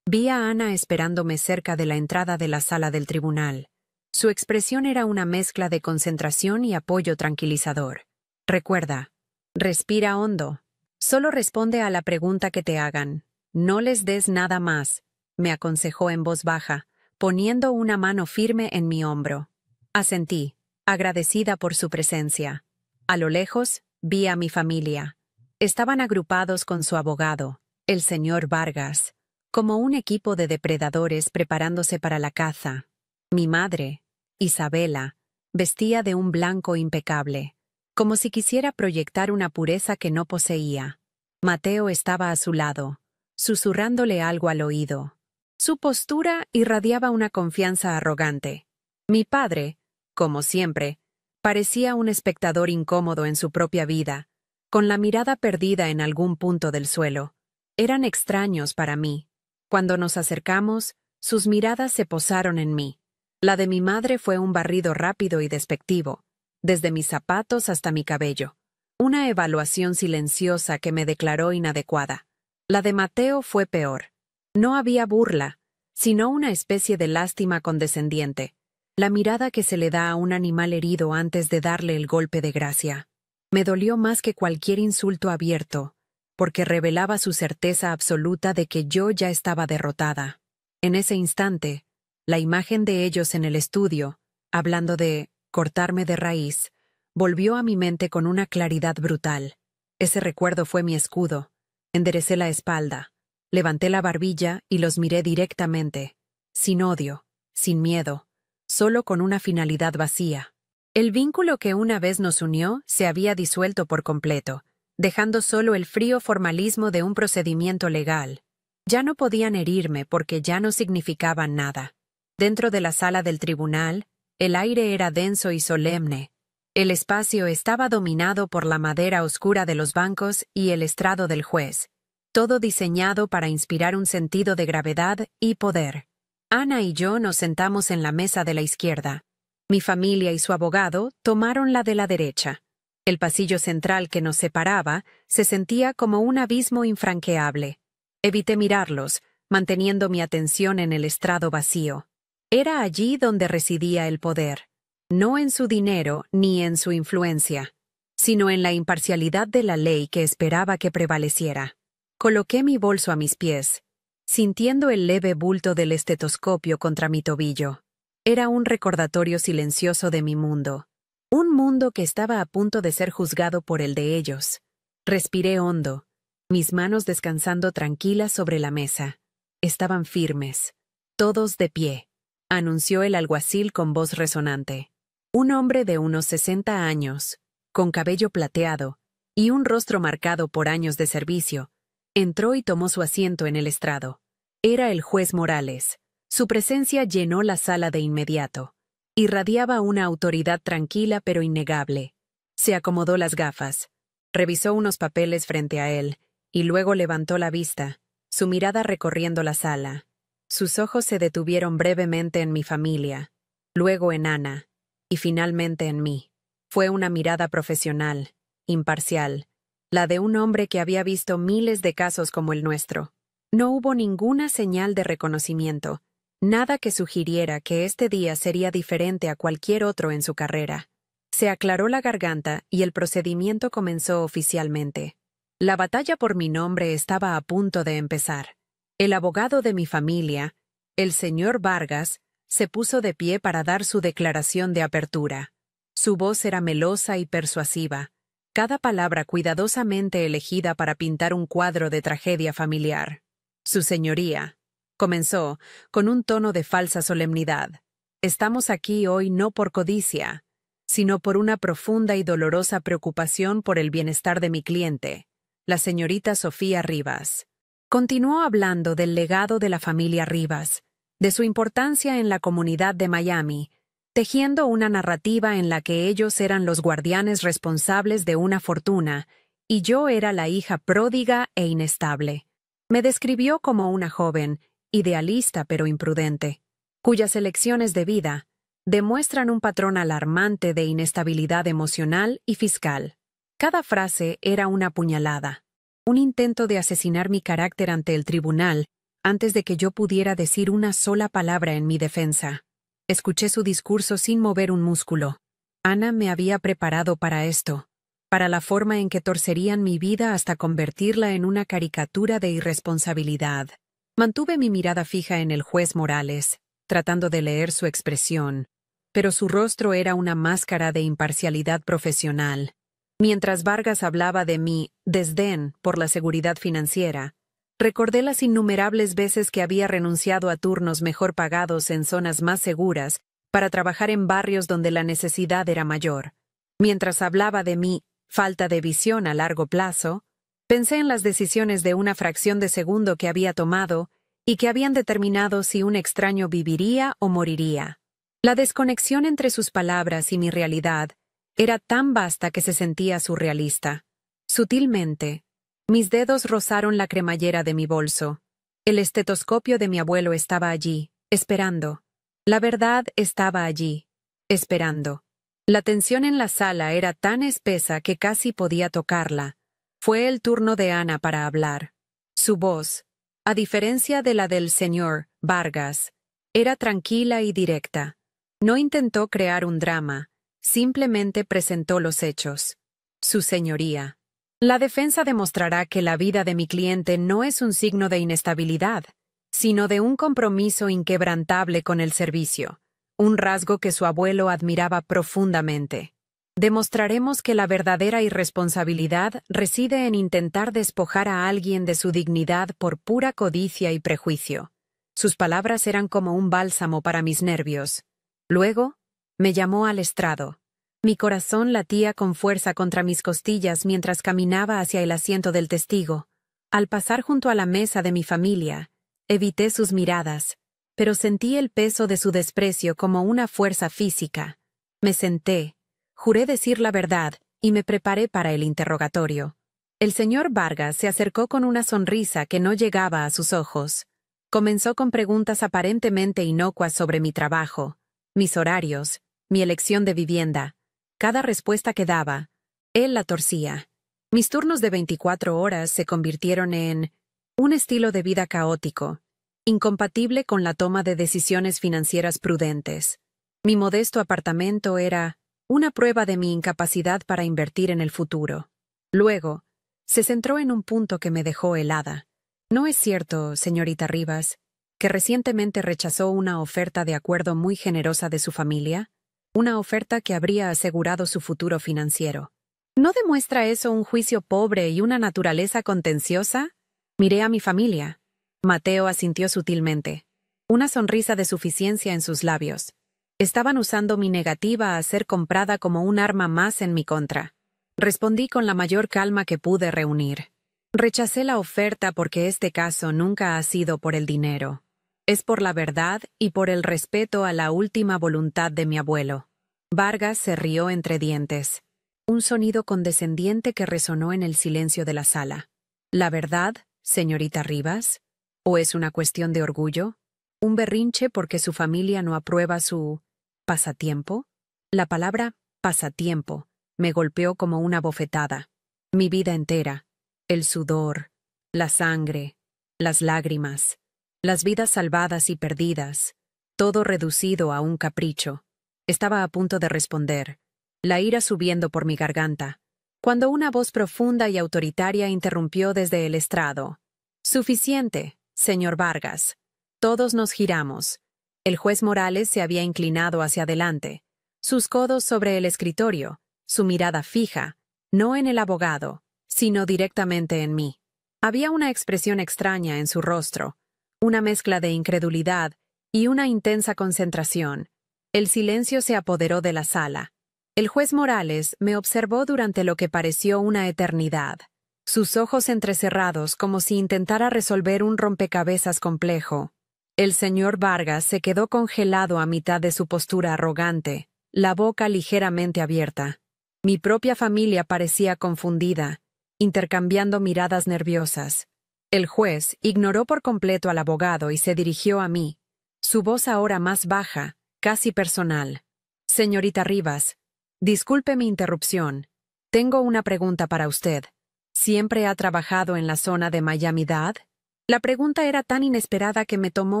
Vi a Ana esperándome cerca de la entrada de la sala del tribunal. Su expresión era una mezcla de concentración y apoyo tranquilizador. «Recuerda, respira hondo. Solo responde a la pregunta que te hagan. No les des nada más», me aconsejó en voz baja, poniendo una mano firme en mi hombro. Asentí, agradecida por su presencia. A lo lejos, vi a mi familia. Estaban agrupados con su abogado, el señor Vargas, como un equipo de depredadores preparándose para la caza. Mi madre, Isabela, vestía de un blanco impecable, como si quisiera proyectar una pureza que no poseía. Mateo estaba a su lado, susurrándole algo al oído. Su postura irradiaba una confianza arrogante. Mi padre, como siempre, parecía un espectador incómodo en su propia vida, con la mirada perdida en algún punto del suelo. Eran extraños para mí. Cuando nos acercamos, sus miradas se posaron en mí. La de mi madre fue un barrido rápido y despectivo, desde mis zapatos hasta mi cabello. Una evaluación silenciosa que me declaró inadecuada. La de Mateo fue peor. No había burla, sino una especie de lástima condescendiente, la mirada que se le da a un animal herido antes de darle el golpe de gracia. Me dolió más que cualquier insulto abierto, porque revelaba su certeza absoluta de que yo ya estaba derrotada. En ese instante, la imagen de ellos en el estudio, hablando de cortarme de raíz, volvió a mi mente con una claridad brutal. Ese recuerdo fue mi escudo. Enderecé la espalda, levanté la barbilla y los miré directamente, sin odio, sin miedo, solo con una finalidad vacía. El vínculo que una vez nos unió se había disuelto por completo, dejando solo el frío formalismo de un procedimiento legal. Ya no podían herirme porque ya no significaban nada. Dentro de la sala del tribunal, el aire era denso y solemne. El espacio estaba dominado por la madera oscura de los bancos y el estrado del juez, todo diseñado para inspirar un sentido de gravedad y poder. Ana y yo nos sentamos en la mesa de la izquierda. Mi familia y su abogado tomaron la de la derecha. El pasillo central que nos separaba se sentía como un abismo infranqueable. Evité mirarlos, manteniendo mi atención en el estrado vacío. Era allí donde residía el poder. No en su dinero ni en su influencia, sino en la imparcialidad de la ley que esperaba que prevaleciera. Coloqué mi bolso a mis pies, sintiendo el leve bulto del estetoscopio contra mi tobillo. Era un recordatorio silencioso de mi mundo. Un mundo que estaba a punto de ser juzgado por el de ellos. Respiré hondo, mis manos descansando tranquilas sobre la mesa. Estaban firmes, todos de pie, anunció el alguacil con voz resonante. Un hombre de unos 60 años, con cabello plateado y un rostro marcado por años de servicio, entró y tomó su asiento en el estrado. Era el juez Morales. Su presencia llenó la sala de inmediato. Irradiaba una autoridad tranquila pero innegable. Se acomodó las gafas, revisó unos papeles frente a él, y luego levantó la vista, su mirada recorriendo la sala. Sus ojos se detuvieron brevemente en mi familia, luego en Ana, y finalmente en mí. Fue una mirada profesional, imparcial, la de un hombre que había visto miles de casos como el nuestro. No hubo ninguna señal de reconocimiento, nada que sugiriera que este día sería diferente a cualquier otro en su carrera. Se aclaró la garganta y el procedimiento comenzó oficialmente. La batalla por mi nombre estaba a punto de empezar. El abogado de mi familia, el señor Vargas, se puso de pie para dar su declaración de apertura. Su voz era melosa y persuasiva, cada palabra cuidadosamente elegida para pintar un cuadro de tragedia familiar. Su señoría, comenzó, con un tono de falsa solemnidad. Estamos aquí hoy no por codicia, sino por una profunda y dolorosa preocupación por el bienestar de mi cliente, la señorita Sofía Rivas. Continuó hablando del legado de la familia Rivas, de su importancia en la comunidad de Miami, tejiendo una narrativa en la que ellos eran los guardianes responsables de una fortuna y yo era la hija pródiga e inestable. Me describió como una joven, idealista pero imprudente, cuyas elecciones de vida demuestran un patrón alarmante de inestabilidad emocional y fiscal. Cada frase era una puñalada, un intento de asesinar mi carácter ante el tribunal antes de que yo pudiera decir una sola palabra en mi defensa. Escuché su discurso sin mover un músculo. Ana me había preparado para esto, para la forma en que torcerían mi vida hasta convertirla en una caricatura de irresponsabilidad. Mantuve mi mirada fija en el juez Morales, tratando de leer su expresión, pero su rostro era una máscara de imparcialidad profesional. Mientras Vargas hablaba de mi desdén por la seguridad financiera, recordé las innumerables veces que había renunciado a turnos mejor pagados en zonas más seguras para trabajar en barrios donde la necesidad era mayor. Mientras hablaba de mi falta de visión a largo plazo, pensé en las decisiones de una fracción de segundo que había tomado y que habían determinado si un extraño viviría o moriría. La desconexión entre sus palabras y mi realidad era tan vasta que se sentía surrealista. Sutilmente, mis dedos rozaron la cremallera de mi bolso. El estetoscopio de mi abuelo estaba allí, esperando. La verdad estaba allí, esperando. La tensión en la sala era tan espesa que casi podía tocarla. Fue el turno de Ana para hablar. Su voz, a diferencia de la del señor Vargas, era tranquila y directa. No intentó crear un drama, simplemente presentó los hechos. Su señoría. La defensa demostrará que la vida de mi cliente no es un signo de inestabilidad, sino de un compromiso inquebrantable con el servicio, un rasgo que su abuelo admiraba profundamente. Demostraremos que la verdadera irresponsabilidad reside en intentar despojar a alguien de su dignidad por pura codicia y prejuicio. Sus palabras eran como un bálsamo para mis nervios. Luego, me llamó al estrado. Mi corazón latía con fuerza contra mis costillas mientras caminaba hacia el asiento del testigo. Al pasar junto a la mesa de mi familia, evité sus miradas, pero sentí el peso de su desprecio como una fuerza física. Me senté, juré decir la verdad y me preparé para el interrogatorio. El señor Vargas se acercó con una sonrisa que no llegaba a sus ojos. Comenzó con preguntas aparentemente inocuas sobre mi trabajo, mis horarios, mi elección de vivienda. Cada respuesta que daba, él la torcía. Mis turnos de 24 horas se convirtieron en un estilo de vida caótico, incompatible con la toma de decisiones financieras prudentes. Mi modesto apartamento era una prueba de mi incapacidad para invertir en el futuro. Luego, se centró en un punto que me dejó helada. ¿No es cierto, señorita Rivas, que recientemente rechazó una oferta de acuerdo muy generosa de su familia? Una oferta que habría asegurado su futuro financiero. ¿No demuestra eso un juicio pobre y una naturaleza contenciosa? Miré a mi familia. Mateo asintió sutilmente. Una sonrisa de suficiencia en sus labios. Estaban usando mi negativa a ser comprada como un arma más en mi contra. Respondí con la mayor calma que pude reunir. Rechacé la oferta porque este caso nunca ha sido por el dinero. Es por la verdad y por el respeto a la última voluntad de mi abuelo. Vargas se rió entre dientes. Un sonido condescendiente que resonó en el silencio de la sala. ¿La verdad, señorita Rivas? ¿O es una cuestión de orgullo? ¿Un berrinche porque su familia no aprueba su pasatiempo? La palabra pasatiempo me golpeó como una bofetada. Mi vida entera, el sudor, la sangre, las lágrimas, las vidas salvadas y perdidas, todo reducido a un capricho. Estaba a punto de responder, la ira subiendo por mi garganta, cuando una voz profunda y autoritaria interrumpió desde el estrado. «Suficiente, señor Vargas». Todos nos giramos. El juez Morales se había inclinado hacia adelante, sus codos sobre el escritorio, su mirada fija, no en el abogado, sino directamente en mí. Había una expresión extraña en su rostro, una mezcla de incredulidad y una intensa concentración. El silencio se apoderó de la sala. El juez Morales me observó durante lo que pareció una eternidad, sus ojos entrecerrados como si intentara resolver un rompecabezas complejo. El señor Vargas se quedó congelado a mitad de su postura arrogante, la boca ligeramente abierta. Mi propia familia parecía confundida, intercambiando miradas nerviosas. El juez ignoró por completo al abogado y se dirigió a mí, su voz ahora más baja, casi personal. «Señorita Rivas, disculpe mi interrupción. Tengo una pregunta para usted. ¿Siempre ha trabajado en la zona de Miami-Dade?» La pregunta era tan inesperada que me tomó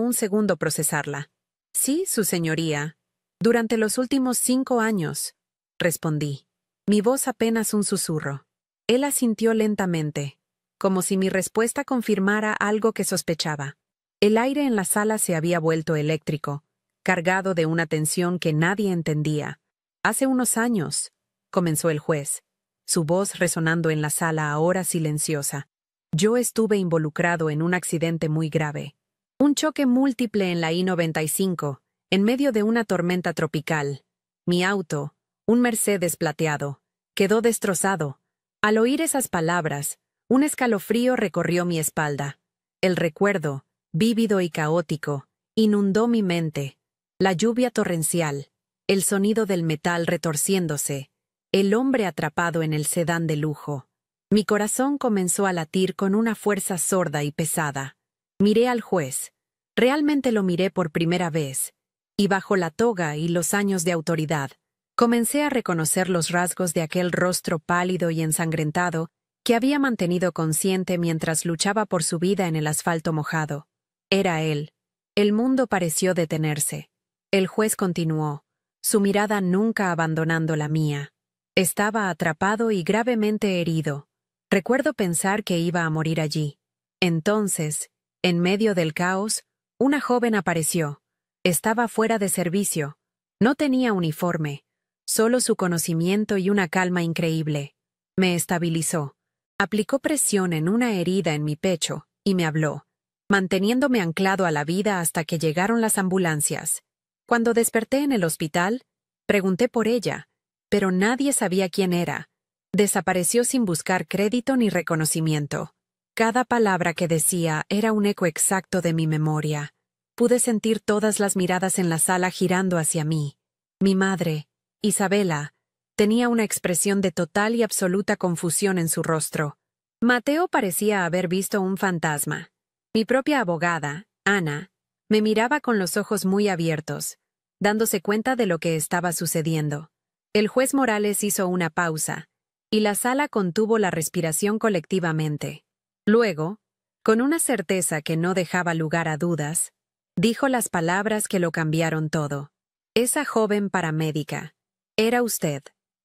un segundo procesarla. «Sí, su señoría. Durante los últimos 5 años», respondí. Mi voz apenas un susurro. Él asintió lentamente, como si mi respuesta confirmara algo que sospechaba. El aire en la sala se había vuelto eléctrico, cargado de una tensión que nadie entendía. «Hace unos años», comenzó el juez, su voz resonando en la sala ahora silenciosa. «Yo estuve involucrado en un accidente muy grave. Un choque múltiple en la I-95, en medio de una tormenta tropical. Mi auto, un Mercedes plateado, quedó destrozado». Al oír esas palabras, un escalofrío recorrió mi espalda. El recuerdo, vívido y caótico, inundó mi mente. La lluvia torrencial, el sonido del metal retorciéndose, el hombre atrapado en el sedán de lujo. Mi corazón comenzó a latir con una fuerza sorda y pesada. Miré al juez. Realmente lo miré por primera vez. Y bajo la toga y los años de autoridad, comencé a reconocer los rasgos de aquel rostro pálido y ensangrentado que había mantenido consciente mientras luchaba por su vida en el asfalto mojado. Era él. El mundo pareció detenerse. El juez continuó, su mirada nunca abandonando la mía. Estaba atrapado y gravemente herido. Recuerdo pensar que iba a morir allí. Entonces, en medio del caos, una joven apareció. Estaba fuera de servicio. No tenía uniforme. Solo su conocimiento y una calma increíble. Me estabilizó. Aplicó presión en una herida en mi pecho y me habló, manteniéndome anclado a la vida hasta que llegaron las ambulancias. Cuando desperté en el hospital, pregunté por ella, pero nadie sabía quién era. Desapareció sin buscar crédito ni reconocimiento. Cada palabra que decía era un eco exacto de mi memoria. Pude sentir todas las miradas en la sala girando hacia mí. Mi madre, Isabela, tenía una expresión de total y absoluta confusión en su rostro. Mateo parecía haber visto un fantasma. Mi propia abogada, Ana, me miraba con los ojos muy abiertos, dándose cuenta de lo que estaba sucediendo. El juez Morales hizo una pausa, y la sala contuvo la respiración colectivamente. Luego, con una certeza que no dejaba lugar a dudas, dijo las palabras que lo cambiaron todo. Esa joven paramédica. Era usted,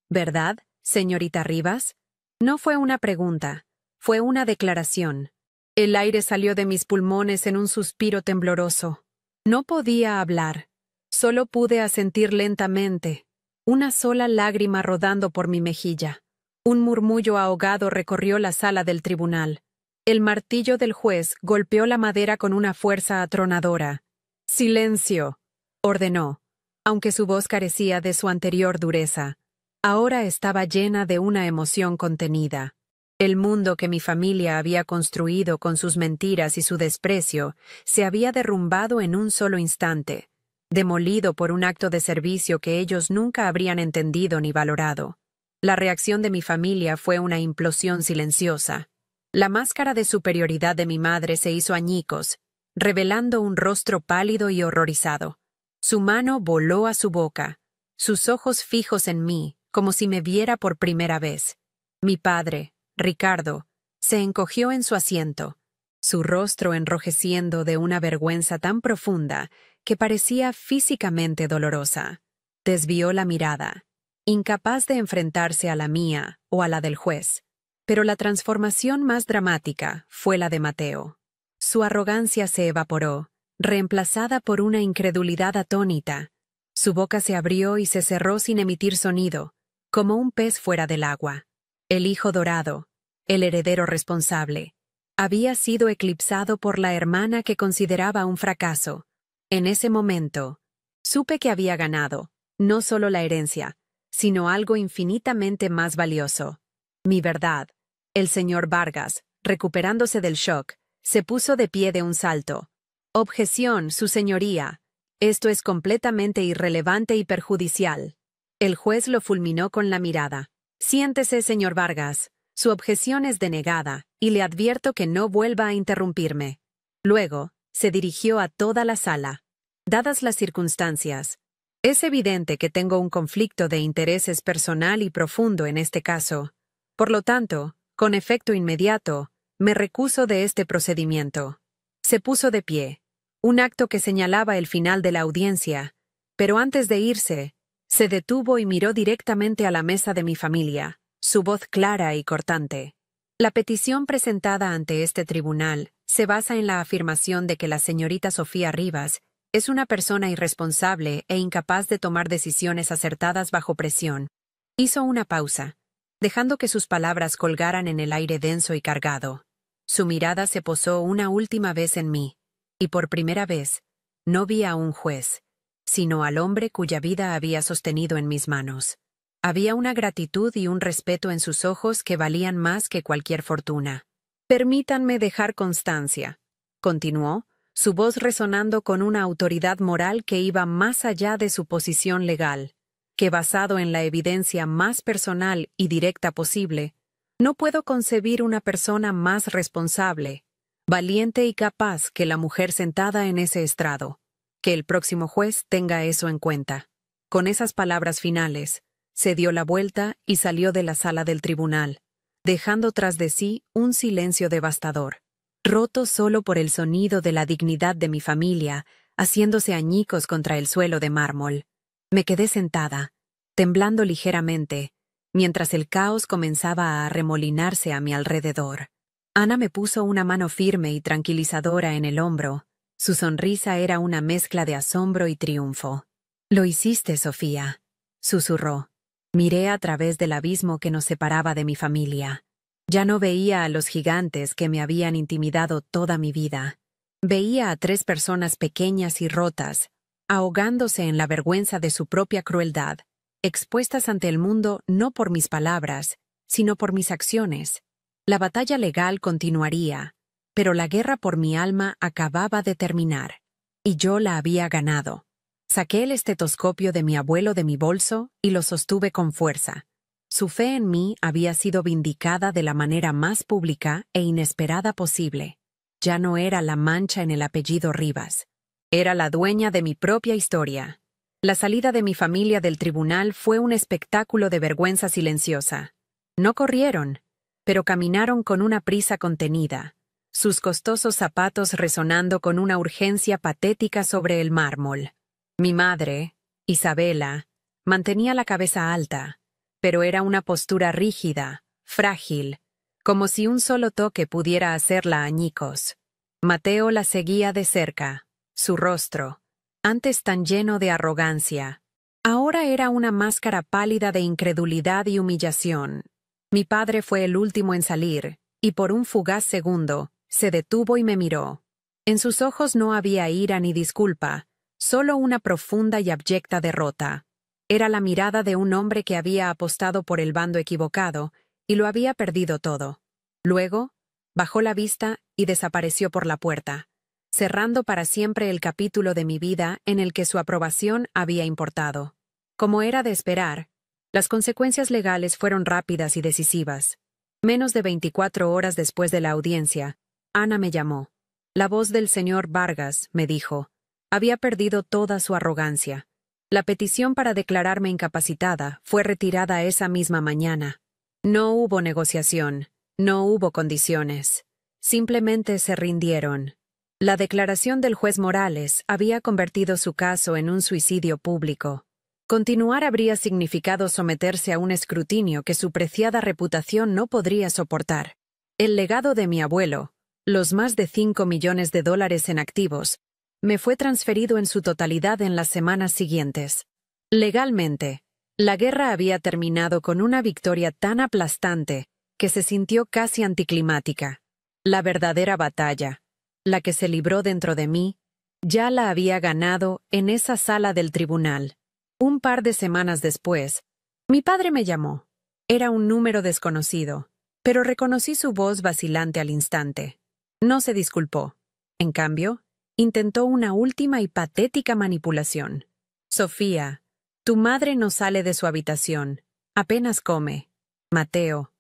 ¿verdad, señorita Rivas? No fue una pregunta, fue una declaración. El aire salió de mis pulmones en un suspiro tembloroso. No podía hablar, solo pude asentir lentamente, una sola lágrima rodando por mi mejilla. Un murmullo ahogado recorrió la sala del tribunal. El martillo del juez golpeó la madera con una fuerza atronadora. «Silencio», ordenó, aunque su voz carecía de su anterior dureza. Ahora estaba llena de una emoción contenida. El mundo que mi familia había construido con sus mentiras y su desprecio se había derrumbado en un solo instante, demolido por un acto de servicio que ellos nunca habrían entendido ni valorado. La reacción de mi familia fue una implosión silenciosa. La máscara de superioridad de mi madre se hizo añicos, revelando un rostro pálido y horrorizado. Su mano voló a su boca, sus ojos fijos en mí, como si me viera por primera vez. Mi padre, Ricardo, se encogió en su asiento, su rostro enrojeciendo de una vergüenza tan profunda que parecía físicamente dolorosa. Desvió la mirada, incapaz de enfrentarse a la mía o a la del juez. Pero la transformación más dramática fue la de Mateo. Su arrogancia se evaporó, reemplazada por una incredulidad atónita. Su boca se abrió y se cerró sin emitir sonido, como un pez fuera del agua. El hijo dorado, el heredero responsable, había sido eclipsado por la hermana que consideraba un fracaso. En ese momento, supe que había ganado, no solo la herencia, sino algo infinitamente más valioso. Mi verdad. El señor Vargas, recuperándose del shock, se puso de pie de un salto. «Objeción, su señoría. Esto es completamente irrelevante y perjudicial». El juez lo fulminó con la mirada. «Siéntese, señor Vargas. Su objeción es denegada, y le advierto que no vuelva a interrumpirme». Luego, se dirigió a toda la sala. «Dadas las circunstancias, es evidente que tengo un conflicto de intereses personal y profundo en este caso. Por lo tanto, con efecto inmediato, me recuso de este procedimiento». Se puso de pie, un acto que señalaba el final de la audiencia, pero antes de irse, se detuvo y miró directamente a la mesa de mi familia, su voz clara y cortante. La petición presentada ante este tribunal se basa en la afirmación de que la señorita Sofía Rivas es una persona irresponsable e incapaz de tomar decisiones acertadas bajo presión. Hizo una pausa, dejando que sus palabras colgaran en el aire denso y cargado. Su mirada se posó una última vez en mí, y por primera vez, no vi a un juez, sino al hombre cuya vida había sostenido en mis manos. Había una gratitud y un respeto en sus ojos que valían más que cualquier fortuna. «Permítanme dejar constancia», continuó, su voz resonando con una autoridad moral que iba más allá de su posición legal, que basado en la evidencia más personal y directa posible, no puedo concebir una persona más responsable, valiente y capaz que la mujer sentada en ese estrado. Que el próximo juez tenga eso en cuenta. Con esas palabras finales, se dio la vuelta y salió de la sala del tribunal, dejando tras de sí un silencio devastador, roto solo por el sonido de la dignidad de mi familia, haciéndose añicos contra el suelo de mármol. Me quedé sentada, temblando ligeramente, mientras el caos comenzaba a arremolinarse a mi alrededor. Ana me puso una mano firme y tranquilizadora en el hombro. Su sonrisa era una mezcla de asombro y triunfo. «Lo hiciste, Sofía. susurró. Miré a través del abismo que nos separaba de mi familia. Ya no veía a los gigantes que me habían intimidado toda mi vida. Veía a 3 personas pequeñas y rotas, ahogándose en la vergüenza de su propia crueldad, expuestas ante el mundo no por mis palabras, sino por mis acciones. La batalla legal continuaría, pero la guerra por mi alma acababa de terminar, y yo la había ganado. Saqué el estetoscopio de mi abuelo de mi bolso y lo sostuve con fuerza. Su fe en mí había sido vindicada de la manera más pública e inesperada posible. Ya no era la mancha en el apellido Rivas. Era la dueña de mi propia historia. La salida de mi familia del tribunal fue un espectáculo de vergüenza silenciosa. No corrieron, pero caminaron con una prisa contenida, sus costosos zapatos resonando con una urgencia patética sobre el mármol. Mi madre, Isabela, mantenía la cabeza alta, pero era una postura rígida, frágil, como si un solo toque pudiera hacerla añicos. Mateo la seguía de cerca, su rostro, antes tan lleno de arrogancia, ahora era una máscara pálida de incredulidad y humillación. Mi padre fue el último en salir, y por un fugaz segundo, se detuvo y me miró. En sus ojos no había ira ni disculpa, solo una profunda y abyecta derrota. Era la mirada de un hombre que había apostado por el bando equivocado y lo había perdido todo. Luego, bajó la vista y desapareció por la puerta, cerrando para siempre el capítulo de mi vida en el que su aprobación había importado. Como era de esperar, las consecuencias legales fueron rápidas y decisivas. Menos de 24 horas después de la audiencia, Ana me llamó. La voz del señor Vargas, me dijo, había perdido toda su arrogancia. La petición para declararme incapacitada fue retirada esa misma mañana. No hubo negociación, no hubo condiciones. Simplemente se rindieron. La declaración del juez Morales había convertido su caso en un suicidio público. Continuar habría significado someterse a un escrutinio que su preciada reputación no podría soportar. El legado de mi abuelo, los más de $5 millones en activos, me fue transferido en su totalidad en las semanas siguientes. Legalmente, la guerra había terminado con una victoria tan aplastante que se sintió casi anticlimática. La verdadera batalla, la que se libró dentro de mí, ya la había ganado en esa sala del tribunal. Un par de semanas después, mi padre me llamó. Era un número desconocido, pero reconocí su voz vacilante al instante. No se disculpó. En cambio, intentó una última y patética manipulación. Sofía, tu madre no sale de su habitación. Apenas come. Mateo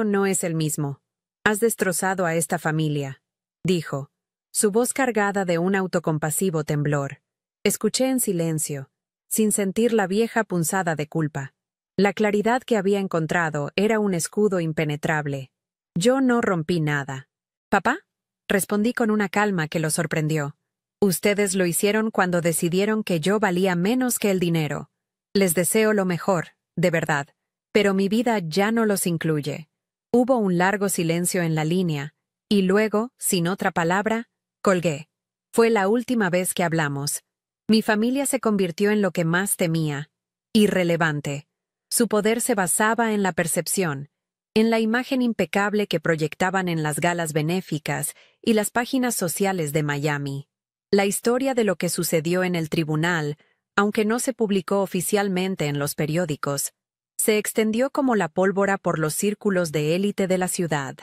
no es el mismo. Has destrozado a esta familia, dijo, su voz cargada de un autocompasivo temblor. Escuché en silencio, sin sentir la vieja punzada de culpa. La claridad que había encontrado era un escudo impenetrable. Yo no rompí nada. ¿Papá? Respondí con una calma que lo sorprendió. Ustedes lo hicieron cuando decidieron que yo valía menos que el dinero. Les deseo lo mejor, de verdad, pero mi vida ya no los incluye. Hubo un largo silencio en la línea, y luego, sin otra palabra, colgué. Fue la última vez que hablamos. Mi familia se convirtió en lo que más temía, irrelevante. Su poder se basaba en la percepción, en la imagen impecable que proyectaban en las galas benéficas y las páginas sociales de Miami. La historia de lo que sucedió en el tribunal, aunque no se publicó oficialmente en los periódicos, se extendió como la pólvora por los círculos de élite de la ciudad.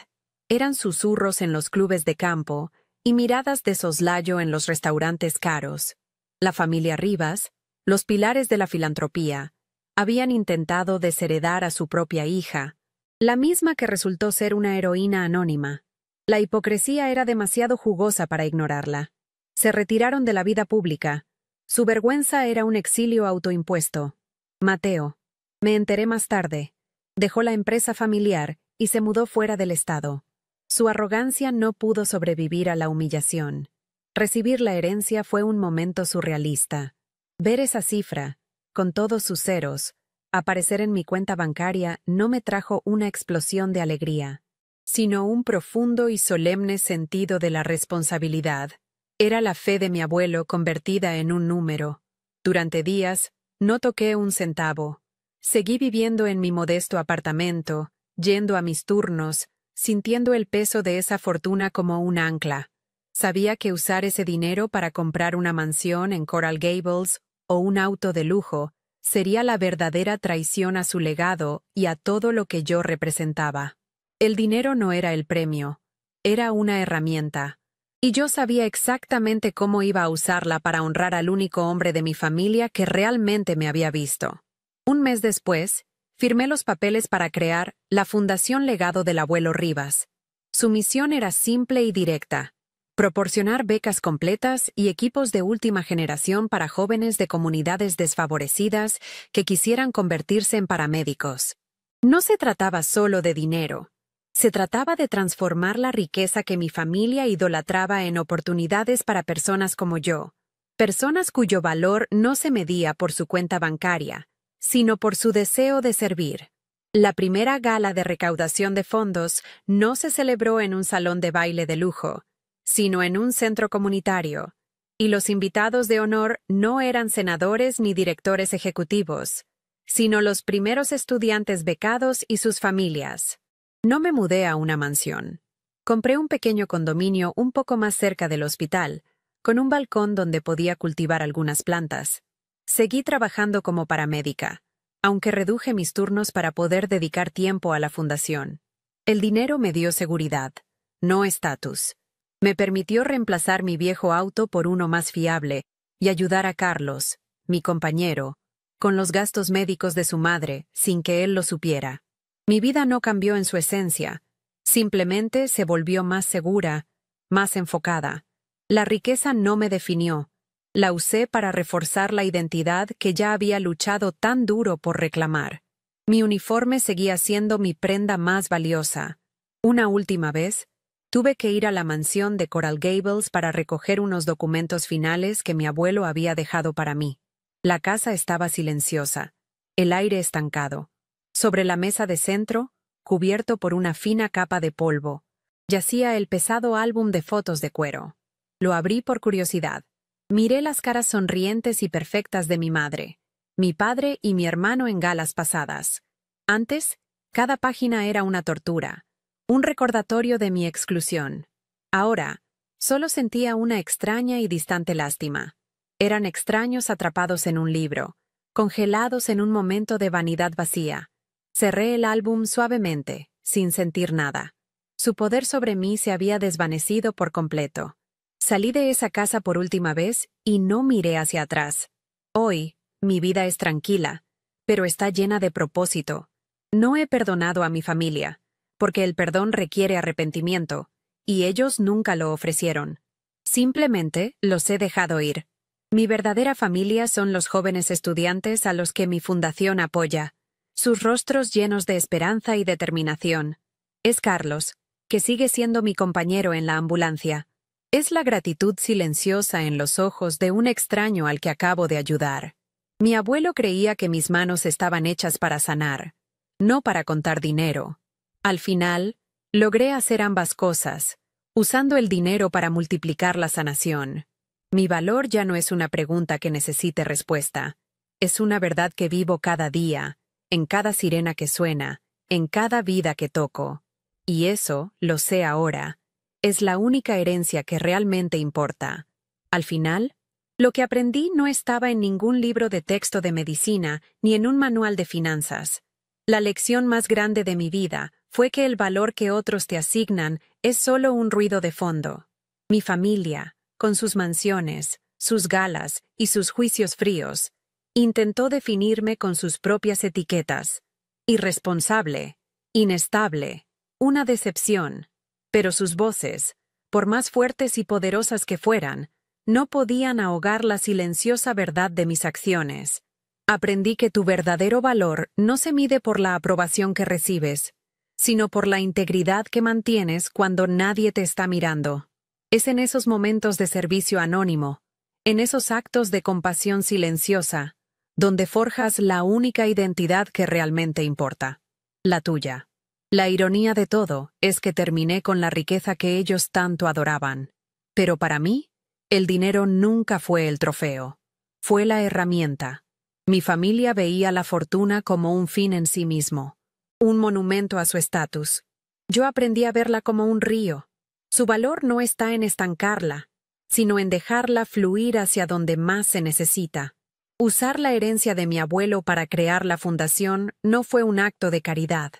Eran susurros en los clubes de campo y miradas de soslayo en los restaurantes caros. La familia Rivas, los pilares de la filantropía, habían intentado desheredar a su propia hija, la misma que resultó ser una heroína anónima. La hipocresía era demasiado jugosa para ignorarla. Se retiraron de la vida pública. Su vergüenza era un exilio autoimpuesto. Mateo, me enteré más tarde, dejó la empresa familiar y se mudó fuera del estado. Su arrogancia no pudo sobrevivir a la humillación. Recibir la herencia fue un momento surrealista. Ver esa cifra, con todos sus ceros, aparecer en mi cuenta bancaria no me trajo una explosión de alegría, sino un profundo y solemne sentido de la responsabilidad. Era la fe de mi abuelo convertida en un número. Durante días, no toqué un centavo. Seguí viviendo en mi modesto apartamento, yendo a mis turnos, sintiendo el peso de esa fortuna como un ancla. Sabía que usar ese dinero para comprar una mansión en Coral Gables o un auto de lujo sería la verdadera traición a su legado y a todo lo que yo representaba. El dinero no era el premio, era una herramienta. Y yo sabía exactamente cómo iba a usarla para honrar al único hombre de mi familia que realmente me había visto. Un mes después, firmé los papeles para crear la Fundación Legado del Abuelo Rivas. Su misión era simple y directa: proporcionar becas completas y equipos de última generación para jóvenes de comunidades desfavorecidas que quisieran convertirse en paramédicos. No se trataba solo de dinero. Se trataba de transformar la riqueza que mi familia idolatraba en oportunidades para personas como yo, personas cuyo valor no se medía por su cuenta bancaria, sino por su deseo de servir. La primera gala de recaudación de fondos no se celebró en un salón de baile de lujo, sino en un centro comunitario, y los invitados de honor no eran senadores ni directores ejecutivos, sino los primeros estudiantes becados y sus familias. No me mudé a una mansión. Compré un pequeño condominio un poco más cerca del hospital, con un balcón donde podía cultivar algunas plantas. Seguí trabajando como paramédica, aunque reduje mis turnos para poder dedicar tiempo a la fundación. El dinero me dio seguridad, no estatus. Me permitió reemplazar mi viejo auto por uno más fiable y ayudar a Carlos, mi compañero, con los gastos médicos de su madre, sin que él lo supiera. Mi vida no cambió en su esencia, simplemente se volvió más segura, más enfocada. La riqueza no me definió, la usé para reforzar la identidad que ya había luchado tan duro por reclamar. Mi uniforme seguía siendo mi prenda más valiosa. Una última vez, tuve que ir a la mansión de Coral Gables para recoger unos documentos finales que mi abuelo había dejado para mí. La casa estaba silenciosa, el aire estancado. Sobre la mesa de centro, cubierto por una fina capa de polvo, yacía el pesado álbum de fotos de cuero. Lo abrí por curiosidad. Miré las caras sonrientes y perfectas de mi madre, mi padre y mi hermano en galas pasadas. Antes, cada página era una tortura, un recordatorio de mi exclusión. Ahora, solo sentía una extraña y distante lástima. Eran extraños atrapados en un libro, congelados en un momento de vanidad vacía. Cerré el álbum suavemente, sin sentir nada. Su poder sobre mí se había desvanecido por completo. Salí de esa casa por última vez y no miré hacia atrás. Hoy, mi vida es tranquila, pero está llena de propósito. No he perdonado a mi familia, porque el perdón requiere arrepentimiento, y ellos nunca lo ofrecieron. Simplemente los he dejado ir. Mi verdadera familia son los jóvenes estudiantes a los que mi fundación apoya, sus rostros llenos de esperanza y determinación. Es Carlos, que sigue siendo mi compañero en la ambulancia. Es la gratitud silenciosa en los ojos de un extraño al que acabo de ayudar. Mi abuelo creía que mis manos estaban hechas para sanar, no para contar dinero. Al final, logré hacer ambas cosas, usando el dinero para multiplicar la sanación. Mi valor ya no es una pregunta que necesite respuesta. Es una verdad que vivo cada día, en cada sirena que suena, en cada vida que toco. Y eso, lo sé ahora, es la única herencia que realmente importa. Al final, lo que aprendí no estaba en ningún libro de texto de medicina ni en un manual de finanzas. La lección más grande de mi vida fue que el valor que otros te asignan es solo un ruido de fondo. Mi familia, con sus mansiones, sus galas y sus juicios fríos, intentó definirme con sus propias etiquetas. Irresponsable, inestable, una decepción. Pero sus voces, por más fuertes y poderosas que fueran, no podían ahogar la silenciosa verdad de mis acciones. Aprendí que tu verdadero valor no se mide por la aprobación que recibes, sino por la integridad que mantienes cuando nadie te está mirando. Es en esos momentos de servicio anónimo, en esos actos de compasión silenciosa, donde forjas la única identidad que realmente importa, la tuya. La ironía de todo es que terminé con la riqueza que ellos tanto adoraban. Pero para mí, el dinero nunca fue el trofeo. Fue la herramienta. Mi familia veía la fortuna como un fin en sí mismo, un monumento a su estatus. Yo aprendí a verla como un río. Su valor no está en estancarla, sino en dejarla fluir hacia donde más se necesita. Usar la herencia de mi abuelo para crear la fundación no fue un acto de caridad,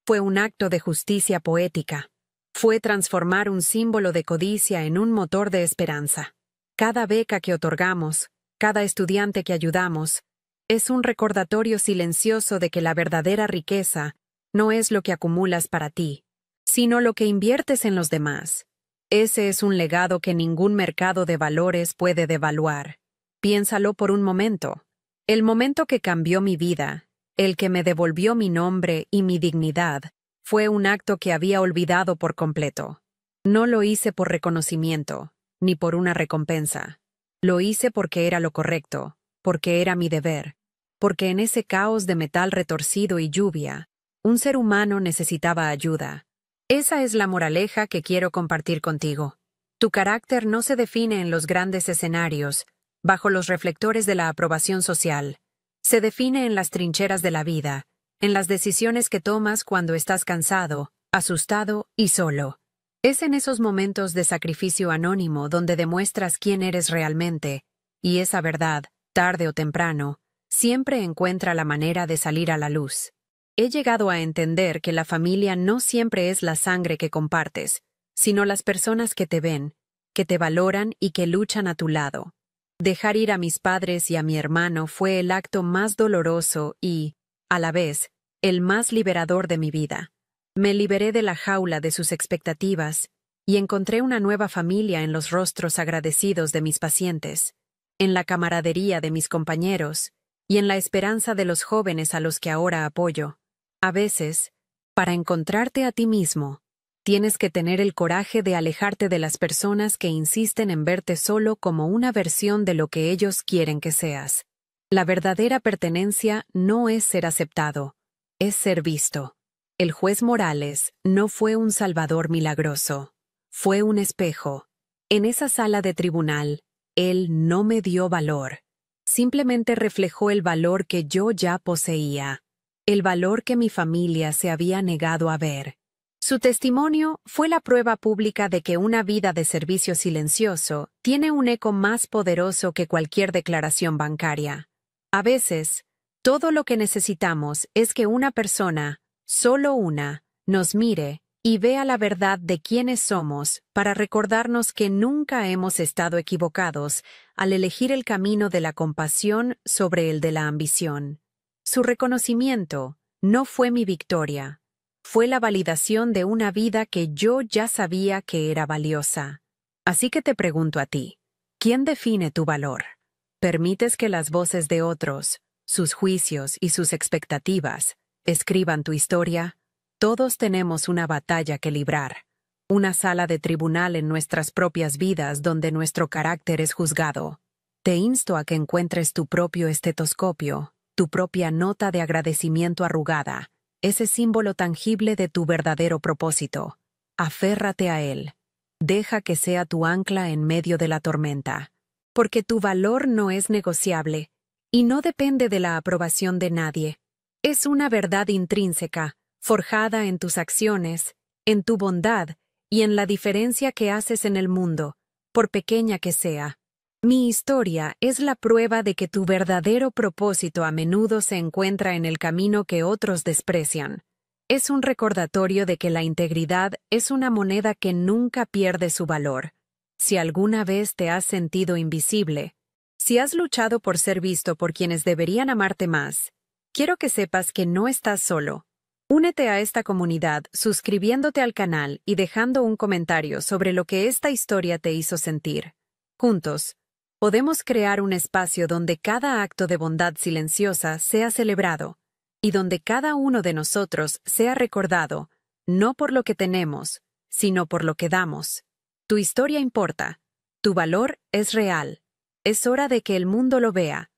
fue un acto de justicia poética. Fue transformar un símbolo de codicia en un motor de esperanza. Cada beca que otorgamos, cada estudiante que ayudamos, es un recordatorio silencioso de que la verdadera riqueza no es lo que acumulas para ti, sino lo que inviertes en los demás. Ese es un legado que ningún mercado de valores puede devaluar. Piénsalo por un momento. El momento que cambió mi vida, el que me devolvió mi nombre y mi dignidad, fue un acto que había olvidado por completo. No lo hice por reconocimiento, ni por una recompensa. Lo hice porque era lo correcto, porque era mi deber, porque en ese caos de metal retorcido y lluvia, un ser humano necesitaba ayuda. Esa es la moraleja que quiero compartir contigo. Tu carácter no se define en los grandes escenarios, bajo los reflectores de la aprobación social. Se define en las trincheras de la vida, en las decisiones que tomas cuando estás cansado, asustado y solo. Es en esos momentos de sacrificio anónimo donde demuestras quién eres realmente, y esa verdad, tarde o temprano, siempre encuentra la manera de salir a la luz. He llegado a entender que la familia no siempre es la sangre que compartes, sino las personas que te ven, que te valoran y que luchan a tu lado. Dejar ir a mis padres y a mi hermano fue el acto más doloroso y, a la vez, el más liberador de mi vida. Me liberé de la jaula de sus expectativas y encontré una nueva familia en los rostros agradecidos de mis pacientes, en la camaradería de mis compañeros y en la esperanza de los jóvenes a los que ahora apoyo. A veces, para encontrarte a ti mismo, tienes que tener el coraje de alejarte de las personas que insisten en verte solo como una versión de lo que ellos quieren que seas. La verdadera pertenencia no es ser aceptado, es ser visto. El juez Morales no fue un salvador milagroso, fue un espejo. En esa sala de tribunal, él no me dio valor, simplemente reflejó el valor que yo ya poseía, el valor que mi familia se había negado a ver. Su testimonio fue la prueba pública de que una vida de servicio silencioso tiene un eco más poderoso que cualquier declaración bancaria. A veces, todo lo que necesitamos es que una persona, solo una, nos mire y vea la verdad de quiénes somos para recordarnos que nunca hemos estado equivocados al elegir el camino de la compasión sobre el de la ambición. Su reconocimiento no fue mi victoria, fue la validación de una vida que yo ya sabía que era valiosa. Así que te pregunto a ti, ¿quién define tu valor? ¿Permites que las voces de otros, sus juicios y sus expectativas, escriban tu historia? Todos tenemos una batalla que librar, una sala de tribunal en nuestras propias vidas donde nuestro carácter es juzgado. Te insto a que encuentres tu propio estetoscopio, tu propia nota de agradecimiento arrugada, ese símbolo tangible de tu verdadero propósito. Aférrate a él. Deja que sea tu ancla en medio de la tormenta. Porque tu valor no es negociable y no depende de la aprobación de nadie. Es una verdad intrínseca, forjada en tus acciones, en tu bondad y en la diferencia que haces en el mundo, por pequeña que sea. Mi historia es la prueba de que tu verdadero propósito a menudo se encuentra en el camino que otros desprecian. Es un recordatorio de que la integridad es una moneda que nunca pierde su valor. Si alguna vez te has sentido invisible, si has luchado por ser visto por quienes deberían amarte más, quiero que sepas que no estás solo. Únete a esta comunidad suscribiéndote al canal y dejando un comentario sobre lo que esta historia te hizo sentir. Juntos, podemos crear un espacio donde cada acto de bondad silenciosa sea celebrado y donde cada uno de nosotros sea recordado, no por lo que tenemos, sino por lo que damos. Tu historia importa. Tu valor es real. Es hora de que el mundo lo vea.